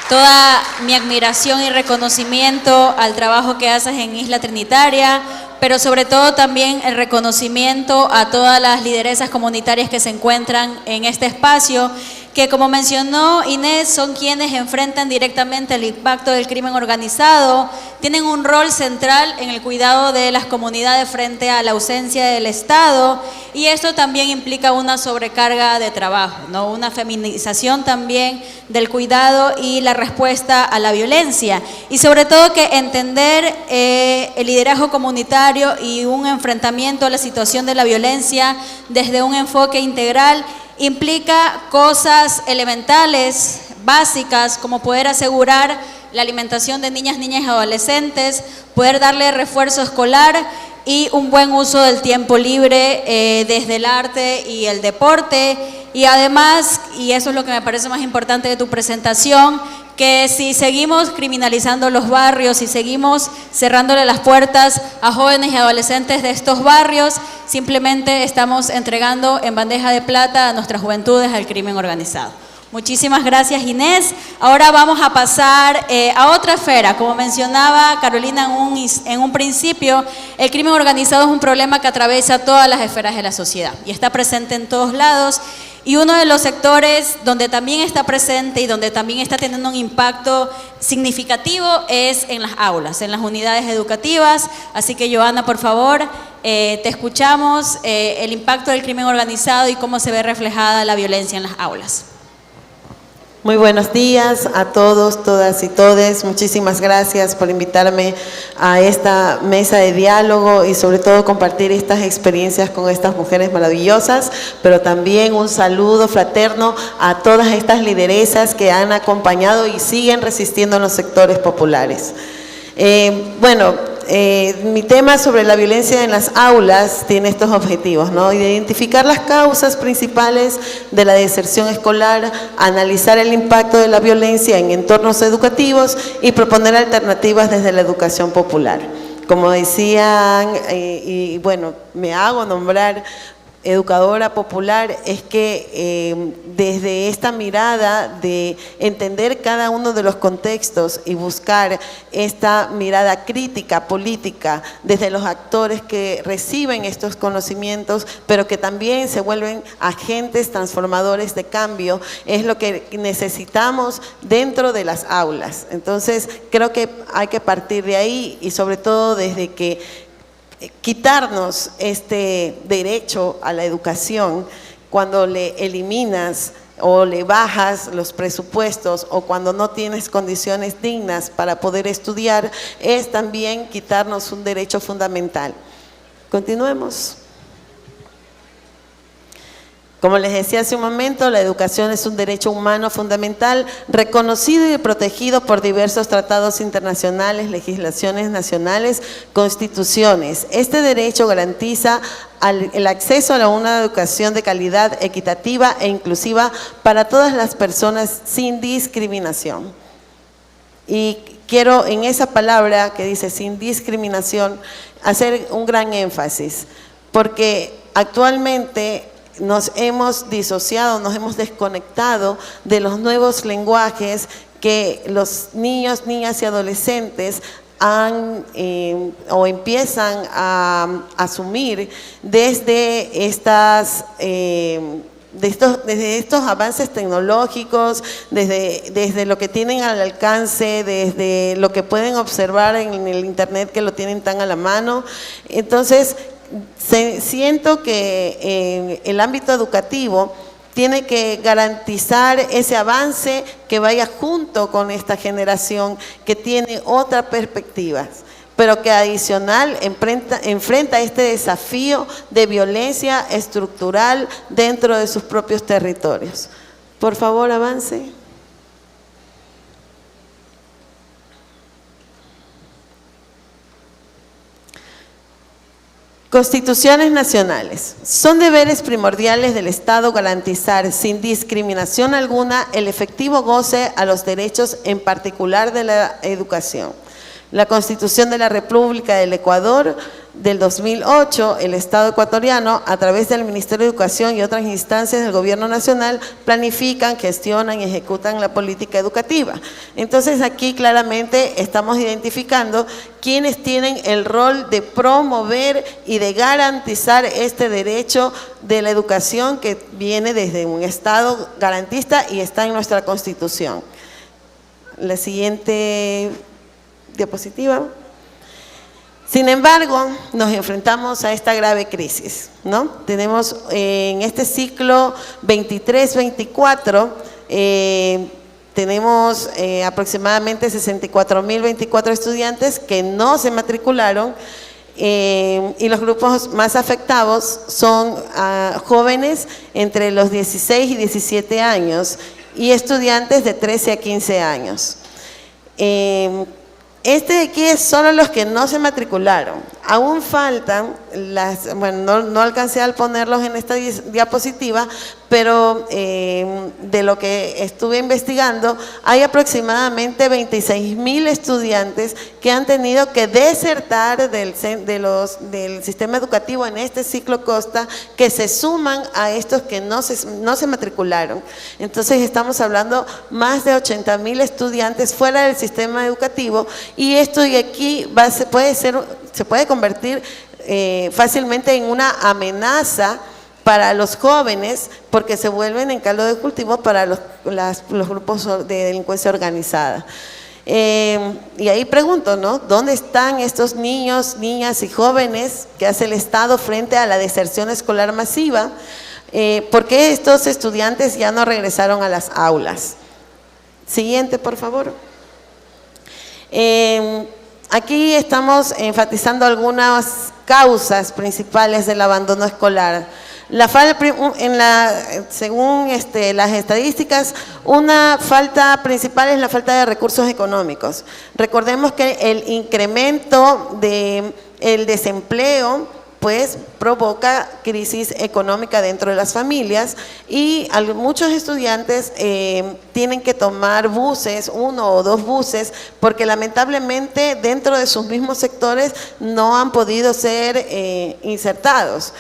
Speaker 1: Toda mi admiración y reconocimiento al trabajo que haces en Isla Trinitaria, pero sobre todo también el reconocimiento a todas las lideresas comunitarias que se encuentran en este espacio, que como mencionó Inés, son quienes enfrentan directamente el impacto del crimen organizado, tienen un rol central en el cuidado de las comunidades frente a la ausencia del Estado, y esto también implica una sobrecarga de trabajo, ¿no? Una feminización también del cuidado y la respuesta a la violencia, y sobre todo que entender el liderazgo comunitario y un enfrentamiento a la situación de la violencia desde un enfoque integral implica cosas elementales, básicas, como poder asegurar la alimentación de niñas y adolescentes, poder darle refuerzo escolar y un buen uso del tiempo libre desde el arte y el deporte. Y además, y eso es lo que me parece más importante de tu presentación, que si seguimos criminalizando los barrios y seguimos cerrándole las puertas a jóvenes y adolescentes de estos barrios, simplemente estamos entregando en bandeja de plata a nuestras juventudes al crimen organizado. Muchísimas gracias, Inés. Ahora vamos a pasar a otra esfera. Como mencionaba Carolina en un principio, el crimen organizado es un problema que atraviesa todas las esferas de la sociedad y está presente en todos lados. Y uno de los sectores donde también está presente y donde también está teniendo un impacto significativo es en las aulas, en las unidades educativas. Así que, Joana, por favor, te escuchamos, el impacto del crimen organizado y cómo se ve reflejada la violencia en las aulas.
Speaker 4: Muy buenos días a todos, todas y todes. Muchísimas gracias por invitarme a esta mesa de diálogo y sobre todo compartir estas experiencias con estas mujeres maravillosas, pero también un saludo fraterno a todas estas lideresas que han acompañado y siguen resistiendo en los sectores populares. Mi tema sobre la violencia en las aulas tiene estos objetivos, ¿no? Identificar las causas principales de la deserción escolar, analizar el impacto de la violencia en entornos educativos y proponer alternativas desde la educación popular. Como decían, me hago nombrar educadora popular, es que desde esta mirada de entender cada uno de los contextos y buscar esta mirada crítica, política, desde los actores que reciben estos conocimientos, pero que también se vuelven agentes transformadores de cambio, es lo que necesitamos dentro de las aulas. Entonces, creo que hay que partir de ahí y sobre todo desde que quitarnos este derecho a la educación cuando le eliminas o le bajas los presupuestos o cuando no tienes condiciones dignas para poder estudiar, es también quitarnos un derecho fundamental. Continuemos. Como les decía hace un momento, la educación es un derecho humano fundamental, reconocido y protegido por diversos tratados internacionales, legislaciones nacionales, constituciones. Este derecho garantiza el acceso a una educación de calidad, equitativa e inclusiva para todas las personas sin discriminación. Y quiero en esa palabra que dice sin discriminación hacer un gran énfasis, porque actualmente nos hemos disociado, nos hemos desconectado de los nuevos lenguajes que los niños, niñas y adolescentes han o empiezan a asumir desde estos avances tecnológicos, desde lo que tienen al alcance, desde lo que pueden observar en el internet que lo tienen tan a la mano. Entonces, siento que en el ámbito educativo tiene que garantizar ese avance que vaya junto con esta generación que tiene otras perspectivas, pero que adicional enfrenta este desafío de violencia estructural dentro de sus propios territorios. Por favor, avance. Constituciones nacionales. Son deberes primordiales del Estado garantizar sin discriminación alguna el efectivo goce a los derechos, en particular de la educación. La Constitución de la República del Ecuador del 2008, el Estado ecuatoriano, a través del Ministerio de Educación y otras instancias del Gobierno Nacional, planifican, gestionan y ejecutan la política educativa. Entonces, aquí claramente estamos identificando quienes tienen el rol de promover y de garantizar este derecho de la educación que viene desde un Estado garantista y está en nuestra Constitución. La siguiente diapositiva. Sin embargo, nos enfrentamos a esta grave crisis, ¿no? Tenemos en este ciclo 23-24, tenemos aproximadamente 64.024 estudiantes que no se matricularon y los grupos más afectados son jóvenes entre los 16 y 17 años y estudiantes de 13 a 15 años. Este de aquí es solo los que no se matricularon. Aún faltan, no alcancé a ponerlos en esta diapositiva, pero de lo que estuve investigando, hay aproximadamente 26,000 estudiantes que han tenido que desertar del sistema educativo en este ciclo Costa, que se suman a estos que no se matricularon. Entonces estamos hablando más de 80,000 estudiantes fuera del sistema educativo, y esto de aquí se puede convertir fácilmente en una amenaza para los jóvenes, porque se vuelven en caldo de cultivo para los grupos de delincuencia organizada. Y ahí pregunto, ¿no? ¿Dónde están estos niños, niñas y jóvenes que hace el Estado frente a la deserción escolar masiva? ¿Por qué estos estudiantes ya no regresaron a las aulas? Siguiente, por favor. Aquí estamos enfatizando algunas causas principales del abandono escolar. Según las estadísticas, una falta principal es la falta de recursos económicos. Recordemos que el incremento del desempleo pues provoca crisis económica dentro de las familias, y muchos estudiantes tienen que tomar buses, 1 o 2 buses, porque lamentablemente dentro de sus mismos sectores no han podido ser insertados.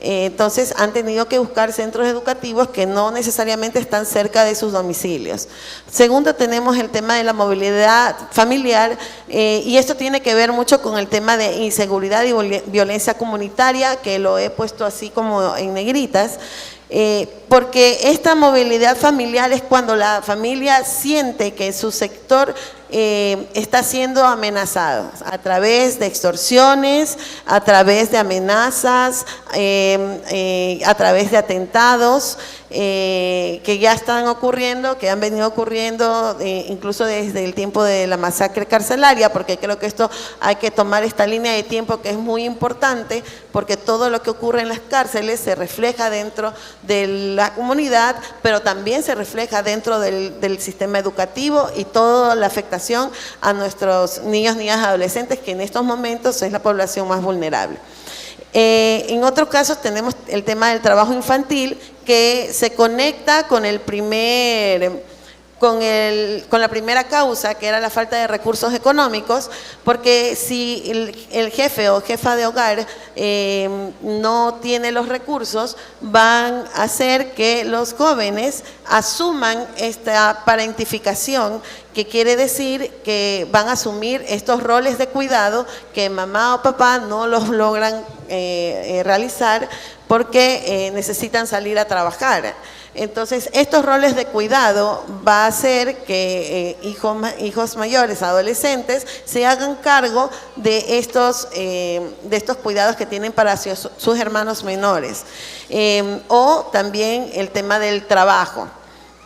Speaker 4: Entonces han tenido que buscar centros educativos que no necesariamente están cerca de sus domicilios. Segundo, tenemos el tema de la movilidad familiar, y esto tiene que ver mucho con el tema de inseguridad y violencia comunitaria, que lo he puesto así como en negritas. Porque esta movilidad familiar es cuando la familia siente que su sector está siendo amenazado a través de extorsiones, a través de amenazas, a través de atentados que ya están ocurriendo, que han venido ocurriendo incluso desde el tiempo de la masacre carcelaria, porque creo que esto hay que tomar esta línea de tiempo, que es muy importante, porque todo lo que ocurre en las cárceles se refleja dentro de la comunidad, pero también se refleja dentro del sistema educativo, y toda la afectación a nuestros niños, niñas, adolescentes, que en estos momentos es la población más vulnerable. En otros casos tenemos el tema del trabajo infantil, que se conecta con con la primera causa, que era la falta de recursos económicos, porque si el jefe o jefa de hogar no tiene los recursos, van a hacer que los jóvenes asuman esta parentificación, que quiere decir que van a asumir estos roles de cuidado que mamá o papá no los logran realizar porque necesitan salir a trabajar. Entonces, estos roles de cuidado va a hacer que hijos mayores, adolescentes, se hagan cargo de estos cuidados que tienen para sus hermanos menores. O también el tema del trabajo.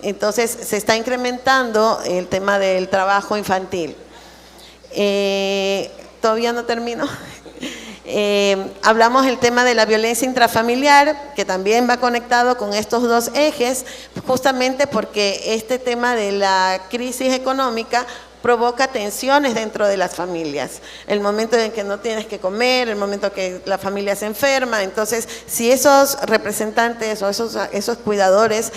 Speaker 4: Entonces, se está incrementando el tema del trabajo infantil. Todavía no termino. Hablamos del tema de la violencia intrafamiliar, que también va conectado con estos dos ejes, justamente porque este tema de la crisis económica provoca tensiones dentro de las familias. El momento en que no tienes que comer, el momento que la familia se enferma. Entonces, si esos representantes o esos cuidadores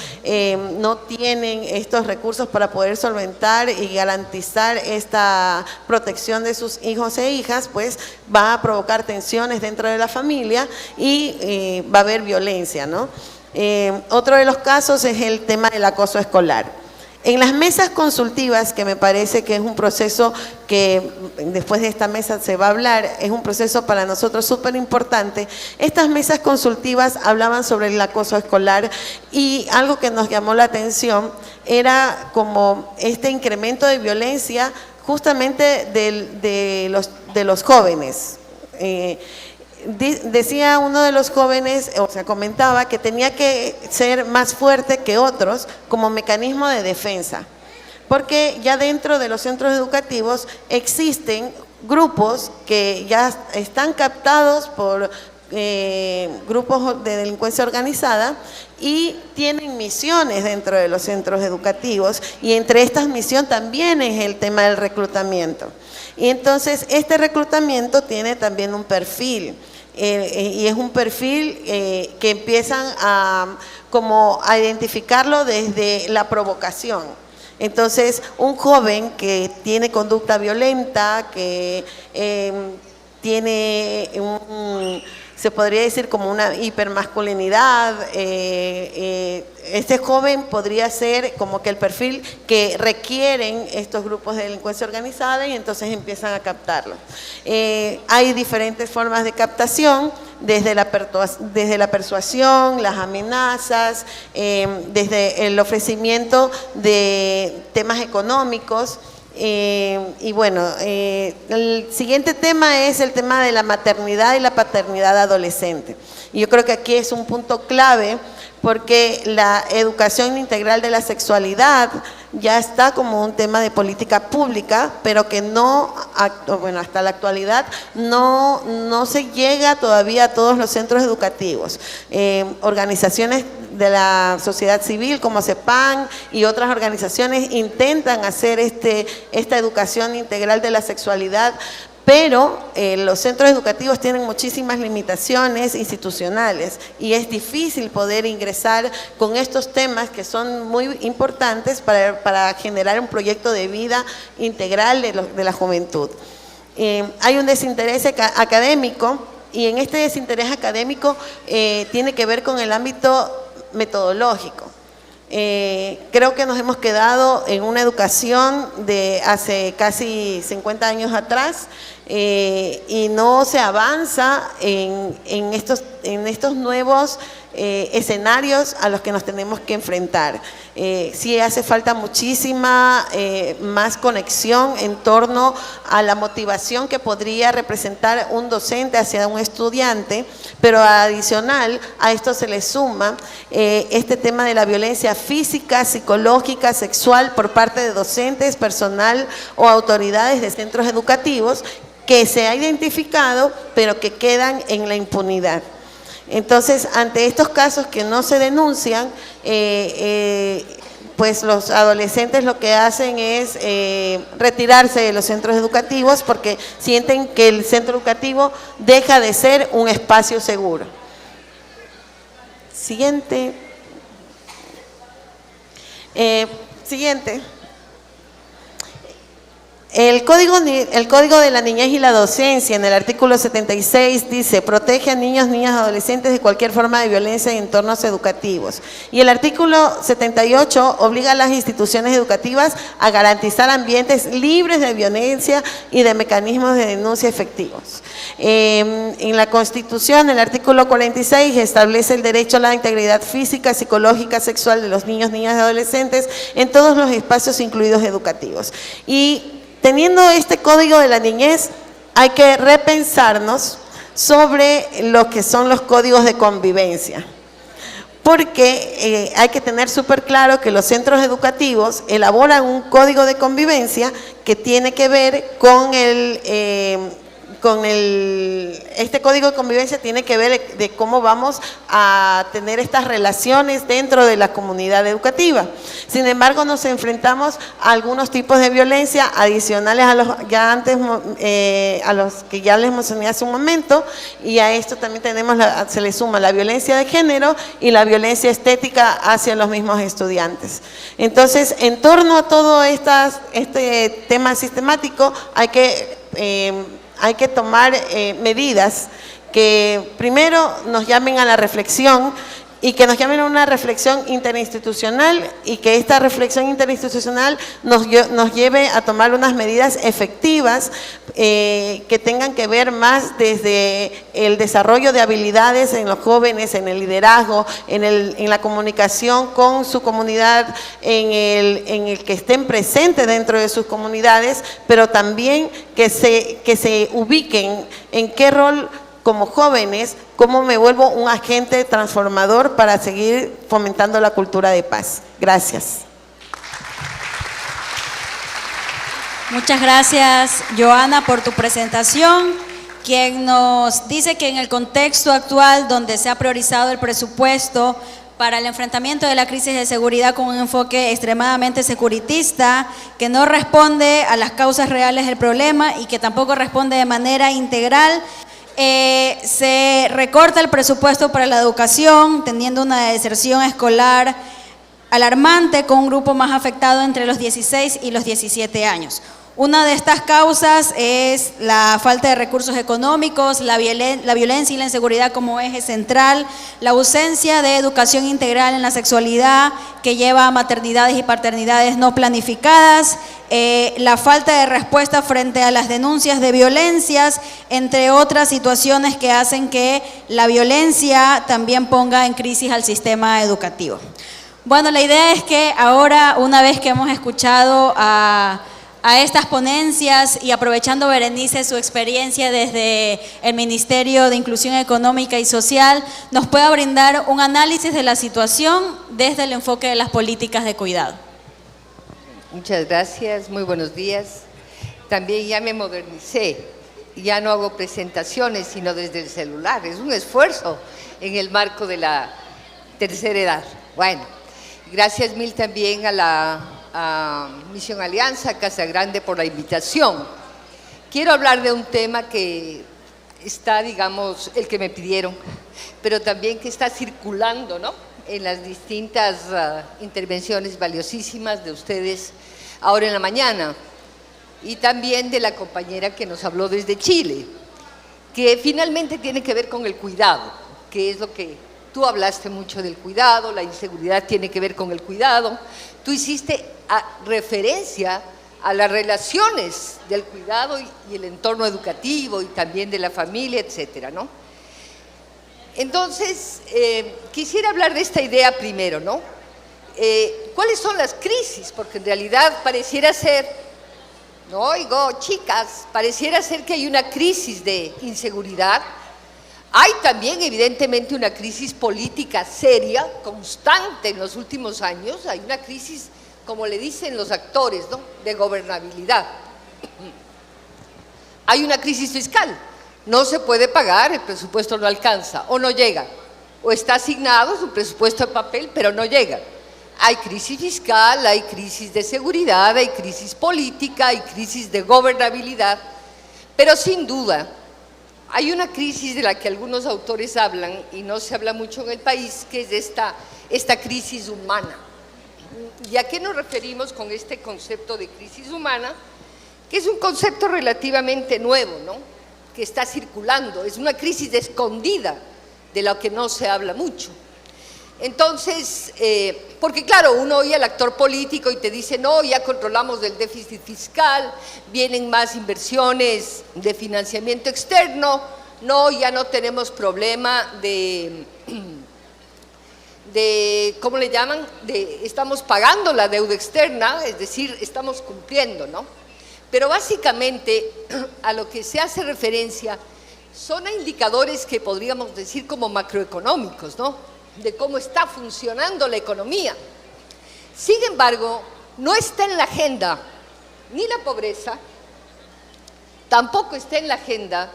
Speaker 4: no tienen estos recursos para poder solventar y garantizar esta protección de sus hijos e hijas, pues va a provocar tensiones dentro de la familia y va a haber violencia, ¿no? Otro de los casos es el tema del acoso escolar. En las mesas consultivas, que me parece que es un proceso que después de esta mesa se va a hablar, es un proceso para nosotros súper importante. Estas mesas consultivas hablaban sobre el acoso escolar, y algo que nos llamó la atención era como este incremento de violencia justamente de los jóvenes. Decía uno de los jóvenes, comentaba que tenía que ser más fuerte que otros como mecanismo de defensa, porque ya dentro de los centros educativos existen grupos que ya están captados por grupos de delincuencia organizada y tienen misiones dentro de los centros educativos, y entre estas misiones también es el tema del reclutamiento. Y entonces este reclutamiento tiene también un perfil, y es un perfil que empiezan a identificarlo desde la provocación. Entonces, un joven que tiene conducta violenta, que tiene se podría decir como una hipermasculinidad, este joven podría ser como que el perfil que requieren estos grupos de delincuencia organizada, y entonces empiezan a captarlo. Hay diferentes formas de captación, desde la persuasión, las amenazas, desde el ofrecimiento de temas económicos. Y bueno, el siguiente tema es el tema de la maternidad y la paternidad adolescente. Y yo creo que aquí es un punto clave, porque la educación integral de la sexualidad ya está como un tema de política pública, pero que no, bueno, hasta la actualidad no se llega todavía a todos los centros educativos. Organizaciones de la sociedad civil como CEPAN y otras organizaciones intentan hacer esta educación integral de la sexualidad, pero los centros educativos tienen muchísimas limitaciones institucionales y es difícil poder ingresar con estos temas que son muy importantes para generar un proyecto de vida integral de la juventud. Hay un desinterés académico, y en este desinterés académico tiene que ver con el ámbito metodológico. Creo que nos hemos quedado en una educación de hace casi 50 años atrás, y no se avanza en estos nuevos escenarios a los que nos tenemos que enfrentar. Sí hace falta muchísima más conexión en torno a la motivación que podría representar un docente hacia un estudiante, pero adicional a esto se le suma este tema de la violencia física, psicológica, sexual por parte de docentes, personal o autoridades de centros educativos que se ha identificado, pero que quedan en la impunidad. Entonces, ante estos casos que no se denuncian, pues los adolescentes lo que hacen es retirarse de los centros educativos, porque sienten que el centro educativo deja de ser un espacio seguro. Siguiente. Siguiente. El Código de la Niñez y la Docencia, en el artículo 76, dice: protege a niños, niñas y adolescentes de cualquier forma de violencia en entornos educativos. Y el artículo 78 obliga a las instituciones educativas a garantizar ambientes libres de violencia y de mecanismos de denuncia efectivos. En la Constitución, el artículo 46 establece el derecho a la integridad física, psicológica, sexual de los niños, niñas y adolescentes en todos los espacios, incluidos educativos. Y teniendo este Código de la Niñez, hay que repensarnos sobre lo que son los códigos de convivencia, porque hay que tener súper claro que los centros educativos elaboran un código de convivencia que tiene que ver con este código de convivencia tiene que ver de cómo vamos a tener estas relaciones dentro de la comunidad educativa. Sin embargo, nos enfrentamos a algunos tipos de violencia adicionales a los que ya les mencioné hace un momento, y a esto también se le suma la violencia de género y la violencia estética hacia los mismos estudiantes. Entonces, en torno a todo este tema sistemático, hay que tomar medidas que primero nos llamen a la reflexión, y que nos llamen a una reflexión interinstitucional, y que esta reflexión interinstitucional nos lleve a tomar unas medidas efectivas que tengan que ver más desde el desarrollo de habilidades en los jóvenes, en el liderazgo, en la comunicación con su comunidad, en el que estén presentes dentro de sus comunidades, pero también que se ubiquen en qué rol como jóvenes, cómo me vuelvo un agente transformador para seguir fomentando la cultura de paz. Gracias.
Speaker 1: Muchas gracias, Joana, por tu presentación. quien nos dice que en el contexto actual donde se ha priorizado el presupuesto para el enfrentamiento de la crisis de seguridad con un enfoque extremadamente securitista, que no responde a las causas reales del problema y que tampoco responde de manera integral, se recorta el presupuesto para la educación, teniendo una deserción escolar alarmante con un grupo más afectado entre los 16 y los 17 años. Una de estas causas es la falta de recursos económicos, la violencia y la inseguridad como eje central, la ausencia de educación integral en la sexualidad que lleva a maternidades y paternidades no planificadas, la falta de respuesta frente a las denuncias de violencias, entre otras situaciones que hacen que la violencia también ponga en crisis al sistema educativo. Bueno, la idea es que ahora, una vez que hemos escuchado a estas ponencias y aprovechando, Berenice, su experiencia desde el Ministerio de Inclusión Económica y Social, nos pueda brindar un análisis de la situación desde el enfoque de las políticas de cuidado.
Speaker 5: Muchas gracias, muy buenos días. También ya me modernicé, ya no hago presentaciones sino desde el celular, es un esfuerzo en el marco de la tercera edad. Bueno, gracias mil también a Misión Alianza, Casa Grande, por la invitación. Quiero hablar de un tema que está, digamos, el que me pidieron, pero también que está circulando, ¿no?, en las distintas intervenciones valiosísimas de ustedes ahora en la mañana, y también de la compañera que nos habló desde Chile, que finalmente tiene que ver con el cuidado, que es lo que tú hablaste mucho del cuidado, la inseguridad tiene que ver con el cuidado. Tú hiciste referencia a las relaciones del cuidado y el entorno educativo y también de la familia, etcétera, ¿no? Entonces, quisiera hablar de esta idea primero, ¿no? ¿Cuáles son las crisis? Porque en realidad pareciera ser, no oigo, chicas, pareciera ser que hay una crisis de inseguridad. Hay también, evidentemente, una crisis política seria, constante en los últimos años. Hay una crisis, como le dicen los actores, ¿no?, de gobernabilidad. Hay una crisis fiscal. No se puede pagar, el presupuesto no alcanza, o no llega. O está asignado su presupuesto en papel, pero no llega. Hay crisis fiscal, hay crisis de seguridad, hay crisis política, hay crisis de gobernabilidad. Pero sin duda, hay una crisis de la que algunos autores hablan y no se habla mucho en el país, que es esta crisis humana. ¿Y a qué nos referimos con este concepto de crisis humana? Que es un concepto relativamente nuevo, ¿no?, que está circulando, es una crisis escondida de la que no se habla mucho. Entonces, porque claro, uno oye al actor político y te dice, no, ya controlamos el déficit fiscal, vienen más inversiones de financiamiento externo, no, ya no tenemos problema de ¿cómo le llaman? Estamos pagando la deuda externa, es decir, estamos cumpliendo, ¿no? Pero básicamente a lo que se hace referencia son a indicadores que podríamos decir como macroeconómicos, ¿no?, de cómo está funcionando la economía. Sin embargo, no está en la agenda ni la pobreza, tampoco está en la agenda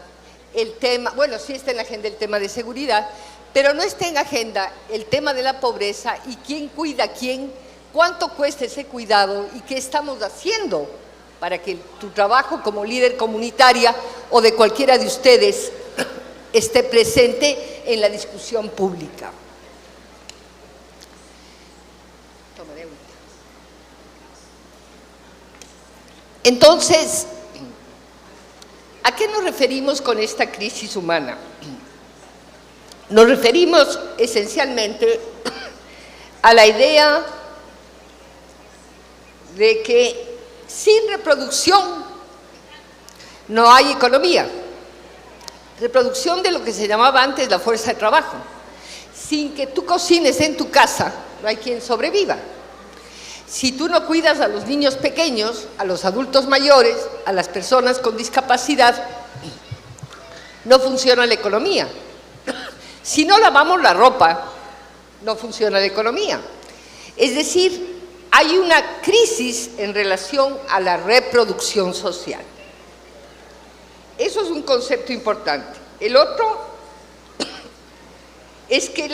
Speaker 5: el tema, bueno, sí está en la agenda el tema de seguridad, pero no está en la agenda el tema de la pobreza y quién cuida a quién, cuánto cuesta ese cuidado y qué estamos haciendo para que tu trabajo como líder comunitaria o de cualquiera de ustedes esté presente en la discusión pública. Entonces, ¿a qué nos referimos con esta crisis humana? Nos referimos esencialmente a la idea de que sin reproducción no hay economía. Reproducción de lo que se llamaba antes la fuerza de trabajo. Sin que tú cocines en tu casa, no hay quien sobreviva. Si tú no cuidas a los niños pequeños, a los adultos mayores, a las personas con discapacidad, no funciona la economía. Si no lavamos la ropa, no funciona la economía. Es decir, hay una crisis en relación a la reproducción social. Eso es un concepto importante. El otro es que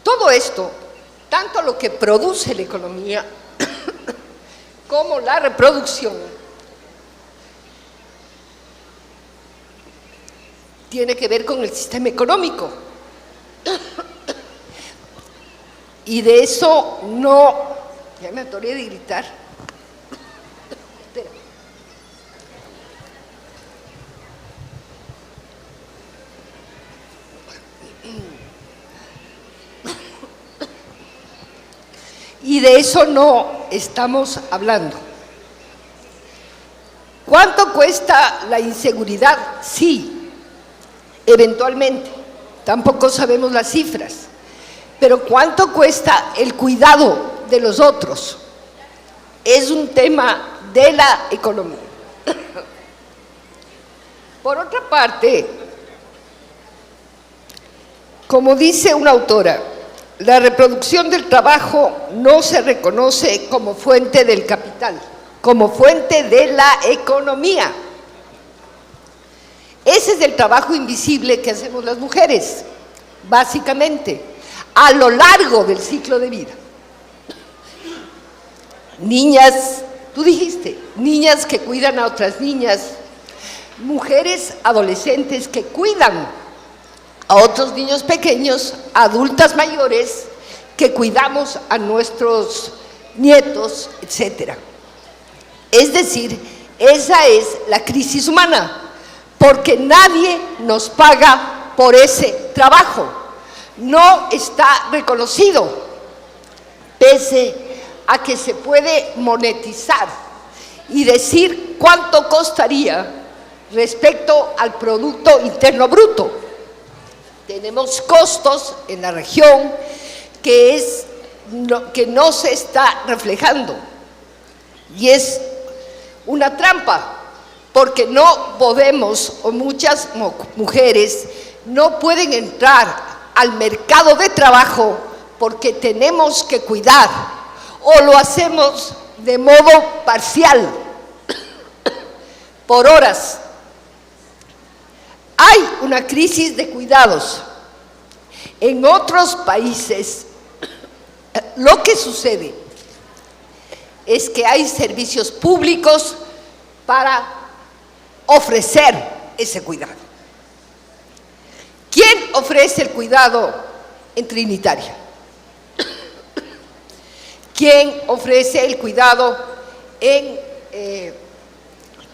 Speaker 5: todo esto, tanto lo que produce la economía como la reproducción, tiene que ver con el sistema económico. Y de eso no, ya me atoré de gritar. Espera. Y de eso no estamos hablando. ¿Cuánto cuesta la inseguridad? Sí, eventualmente. Tampoco sabemos las cifras. Pero ¿cuánto cuesta el cuidado de los otros? Es un tema de la economía. Por otra parte, como dice una autora, la reproducción del trabajo no se reconoce como fuente del capital, como fuente de la economía. Ese es el trabajo invisible que hacemos las mujeres, básicamente, a lo largo del ciclo de vida. Niñas, tú dijiste, niñas que cuidan a otras niñas, mujeres adolescentes que cuidan a otros niños pequeños, adultas mayores, que cuidamos a nuestros nietos, etc. Es decir, esa es la crisis humana, porque nadie nos paga por ese trabajo. No está reconocido, pese a que se puede monetizar y decir cuánto costaría respecto al Producto Interno Bruto. Tenemos costos en la región que no se está reflejando, y es una trampa, porque no podemos, o muchas mujeres no pueden entrar al mercado de trabajo porque tenemos que cuidar, o lo hacemos de modo parcial, por horas. Hay una crisis de cuidados. En otros países, lo que sucede es que hay servicios públicos para ofrecer ese cuidado. ¿Quién ofrece el cuidado en Trinitaria? ¿Quién ofrece el cuidado en,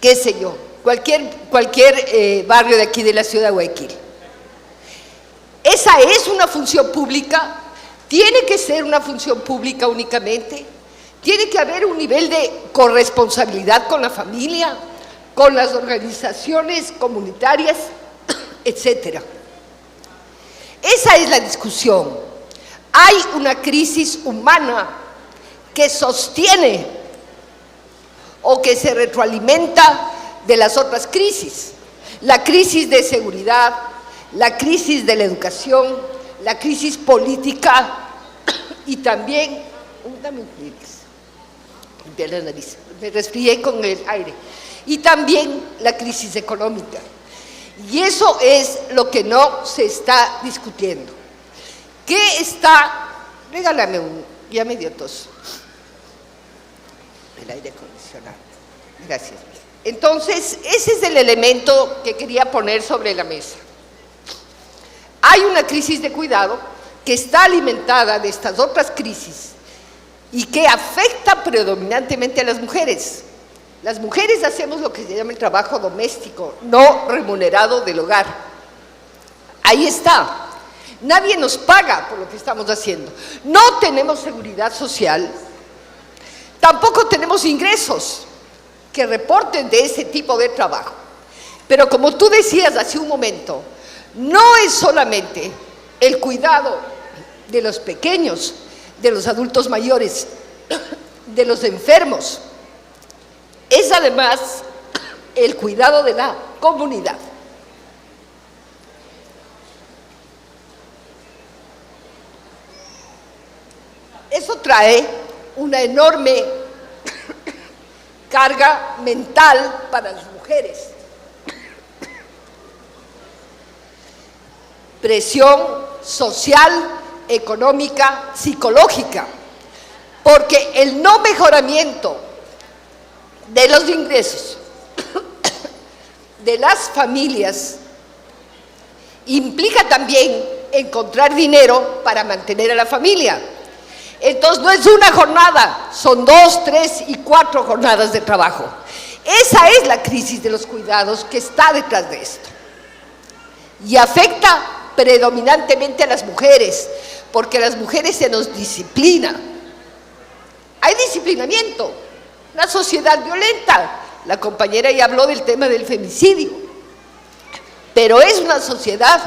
Speaker 5: qué sé yo, cualquier barrio de aquí de la ciudad de Guayaquil? Esa es una función pública, tiene que ser una función pública únicamente, tiene que haber un nivel de corresponsabilidad con la familia, con las organizaciones comunitarias, etcétera. Esa es la discusión. Hay una crisis humana que sostiene o que se retroalimenta de las otras crisis. La crisis de seguridad, la crisis de la educación, la crisis política y también, dame un Kleenex, limpiar la nariz, me resfrié con el aire, y también la crisis económica. Y eso es lo que no se está discutiendo. ¿Qué está? Regálame ya me dio tos. El aire acondicionado. Gracias. Entonces, ese es el elemento que quería poner sobre la mesa. Hay una crisis de cuidado que está alimentada de estas otras crisis y que afecta predominantemente a las mujeres. Las mujeres hacemos lo que se llama el trabajo doméstico, no remunerado del hogar. Ahí está. Nadie nos paga por lo que estamos haciendo. No tenemos seguridad social, tampoco tenemos ingresos que reporten de ese tipo de trabajo. Pero como tú decías hace un momento, no es solamente el cuidado de los pequeños, de los adultos mayores, de los enfermos, es además el cuidado de la comunidad. Eso trae una enorme carga mental para las mujeres, presión social, económica, psicológica, porque el no mejoramiento de los ingresos de las familias implica también encontrar dinero para mantener a la familia. Entonces no es una jornada, son 2, 3 y 4 jornadas de trabajo. Esa es la crisis de los cuidados que está detrás de esto. Y afecta predominantemente a las mujeres, porque a las mujeres se nos disciplina. Hay disciplinamiento, una sociedad violenta. La compañera ya habló del tema del femicidio, pero es una sociedad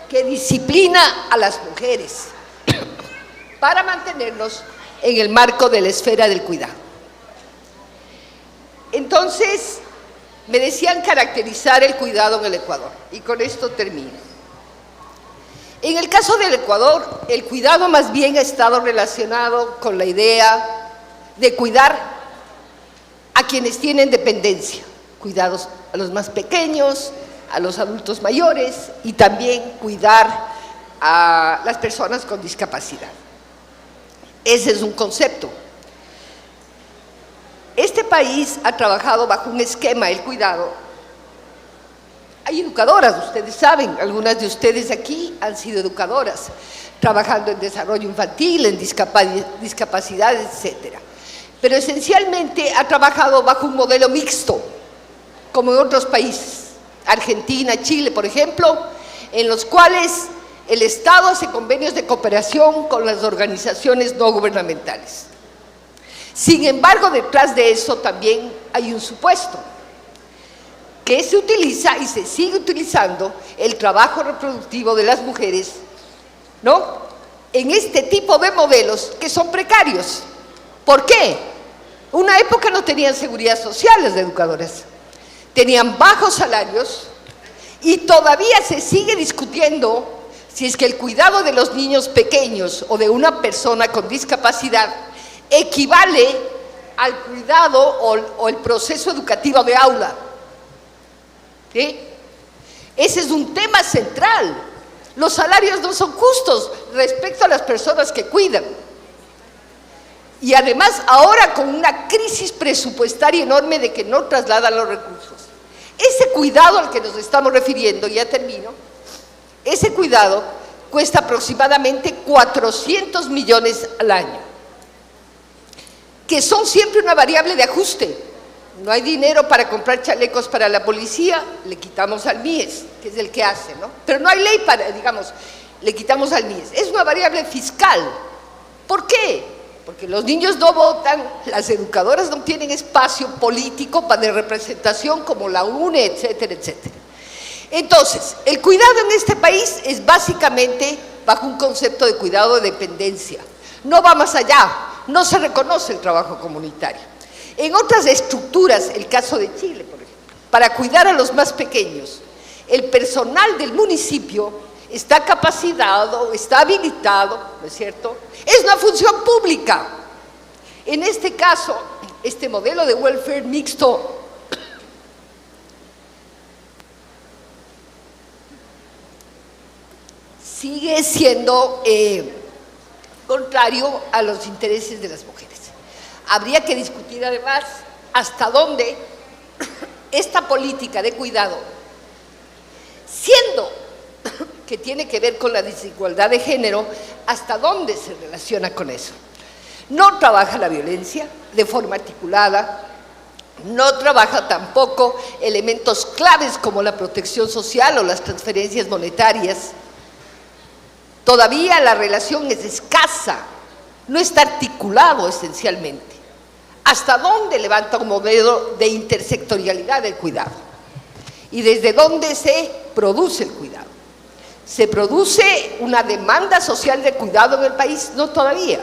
Speaker 5: que disciplina a las mujeres para mantenernos en el marco de la esfera del cuidado. Entonces, me decían caracterizar el cuidado en el Ecuador, y con esto termino. En el caso del Ecuador, el cuidado más bien ha estado relacionado con la idea de cuidar a quienes tienen dependencia, cuidados a los más pequeños, a los adultos mayores y también cuidar a las personas con discapacidad. Ese es un concepto. Este país ha trabajado bajo un esquema, el cuidado. Hay educadoras, ustedes saben, algunas de ustedes aquí han sido educadoras, trabajando en desarrollo infantil, en discapacidades, etcétera. Pero esencialmente ha trabajado bajo un modelo mixto, como en otros países, Argentina, Chile, por ejemplo, en los cuales el Estado hace convenios de cooperación con las organizaciones no gubernamentales. Sin embargo, detrás de eso también hay un supuesto, que se utiliza y se sigue utilizando el trabajo reproductivo de las mujeres, ¿no?, en este tipo de modelos que son precarios. ¿Por qué? Una época no tenían seguridad social las educadoras, tenían bajos salarios y todavía se sigue discutiendo si es que el cuidado de los niños pequeños o de una persona con discapacidad equivale al cuidado o el proceso educativo de aula. ¿Sí? Ese es un tema central. Los salarios no son justos respecto a las personas que cuidan. Y además ahora con una crisis presupuestaria enorme de que no trasladan los recursos. Ese cuidado al que nos estamos refiriendo, ya termino, ese cuidado cuesta aproximadamente 400 millones al año, que son siempre una variable de ajuste. No hay dinero para comprar chalecos para la policía, le quitamos al MIES, que es el que hace, ¿no? Pero no hay ley para, digamos, le quitamos al MIES. Es una variable fiscal. ¿Por qué? Porque los niños no votan, las educadoras no tienen espacio político de representación como la UNE, etcétera, etcétera. Entonces, el cuidado en este país es básicamente bajo un concepto de cuidado de dependencia. No va más allá, no se reconoce el trabajo comunitario. En otras estructuras, el caso de Chile, por ejemplo, para cuidar a los más pequeños, el personal del municipio está capacitado, está habilitado, ¿no es cierto? Es una función pública. En este caso, este modelo de welfare mixto sigue siendo contrario a los intereses de las mujeres. Habría que discutir además hasta dónde esta política de cuidado, siendo que tiene que ver con la desigualdad de género, hasta dónde se relaciona con eso. No trabaja la violencia de forma articulada, no trabaja tampoco elementos claves como la protección social o las transferencias monetarias. Todavía la relación es escasa, no está articulado esencialmente. ¿Hasta dónde levanta un modelo de intersectorialidad del cuidado? ¿Y desde dónde se produce el cuidado? ¿Se produce una demanda social de cuidado en el país? No todavía.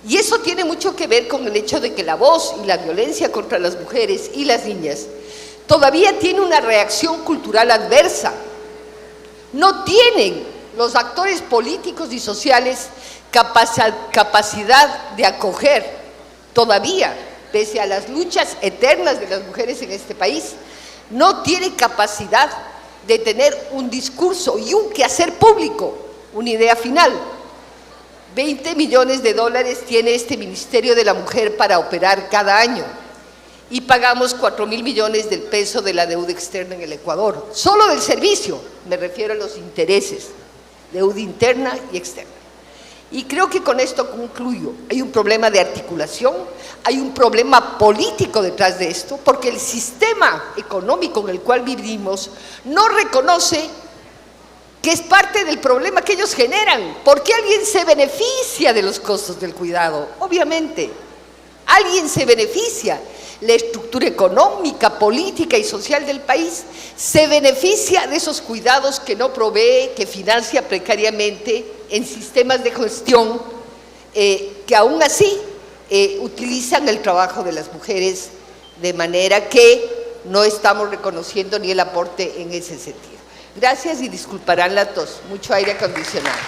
Speaker 5: Y eso tiene mucho que ver con el hecho de que la voz y la violencia contra las mujeres y las niñas todavía tiene una reacción cultural adversa. No tienen los actores políticos y sociales capacidad de acoger todavía pese a las luchas eternas de las mujeres en este país, no tiene capacidad de tener un discurso y un quehacer público, una idea final. 20 millones de dólares tiene este Ministerio de la Mujer para operar cada año y pagamos 4.000 millones del peso de la deuda externa en el Ecuador. Solo del servicio, me refiero a los intereses, deuda interna y externa. Y creo que con esto concluyo. Hay un problema de articulación, hay un problema político detrás de esto, porque el sistema económico en el cual vivimos no reconoce que es parte del problema que ellos generan. ¿Por qué alguien se beneficia de los costos del cuidado? Obviamente, alguien se beneficia. La estructura económica, política y social del país se beneficia de esos cuidados que no provee, que financia precariamente en sistemas de gestión que aún así utilizan el trabajo de las mujeres, de manera que no estamos reconociendo ni el aporte en ese sentido. Gracias y disculparán la tos, mucho aire acondicionado.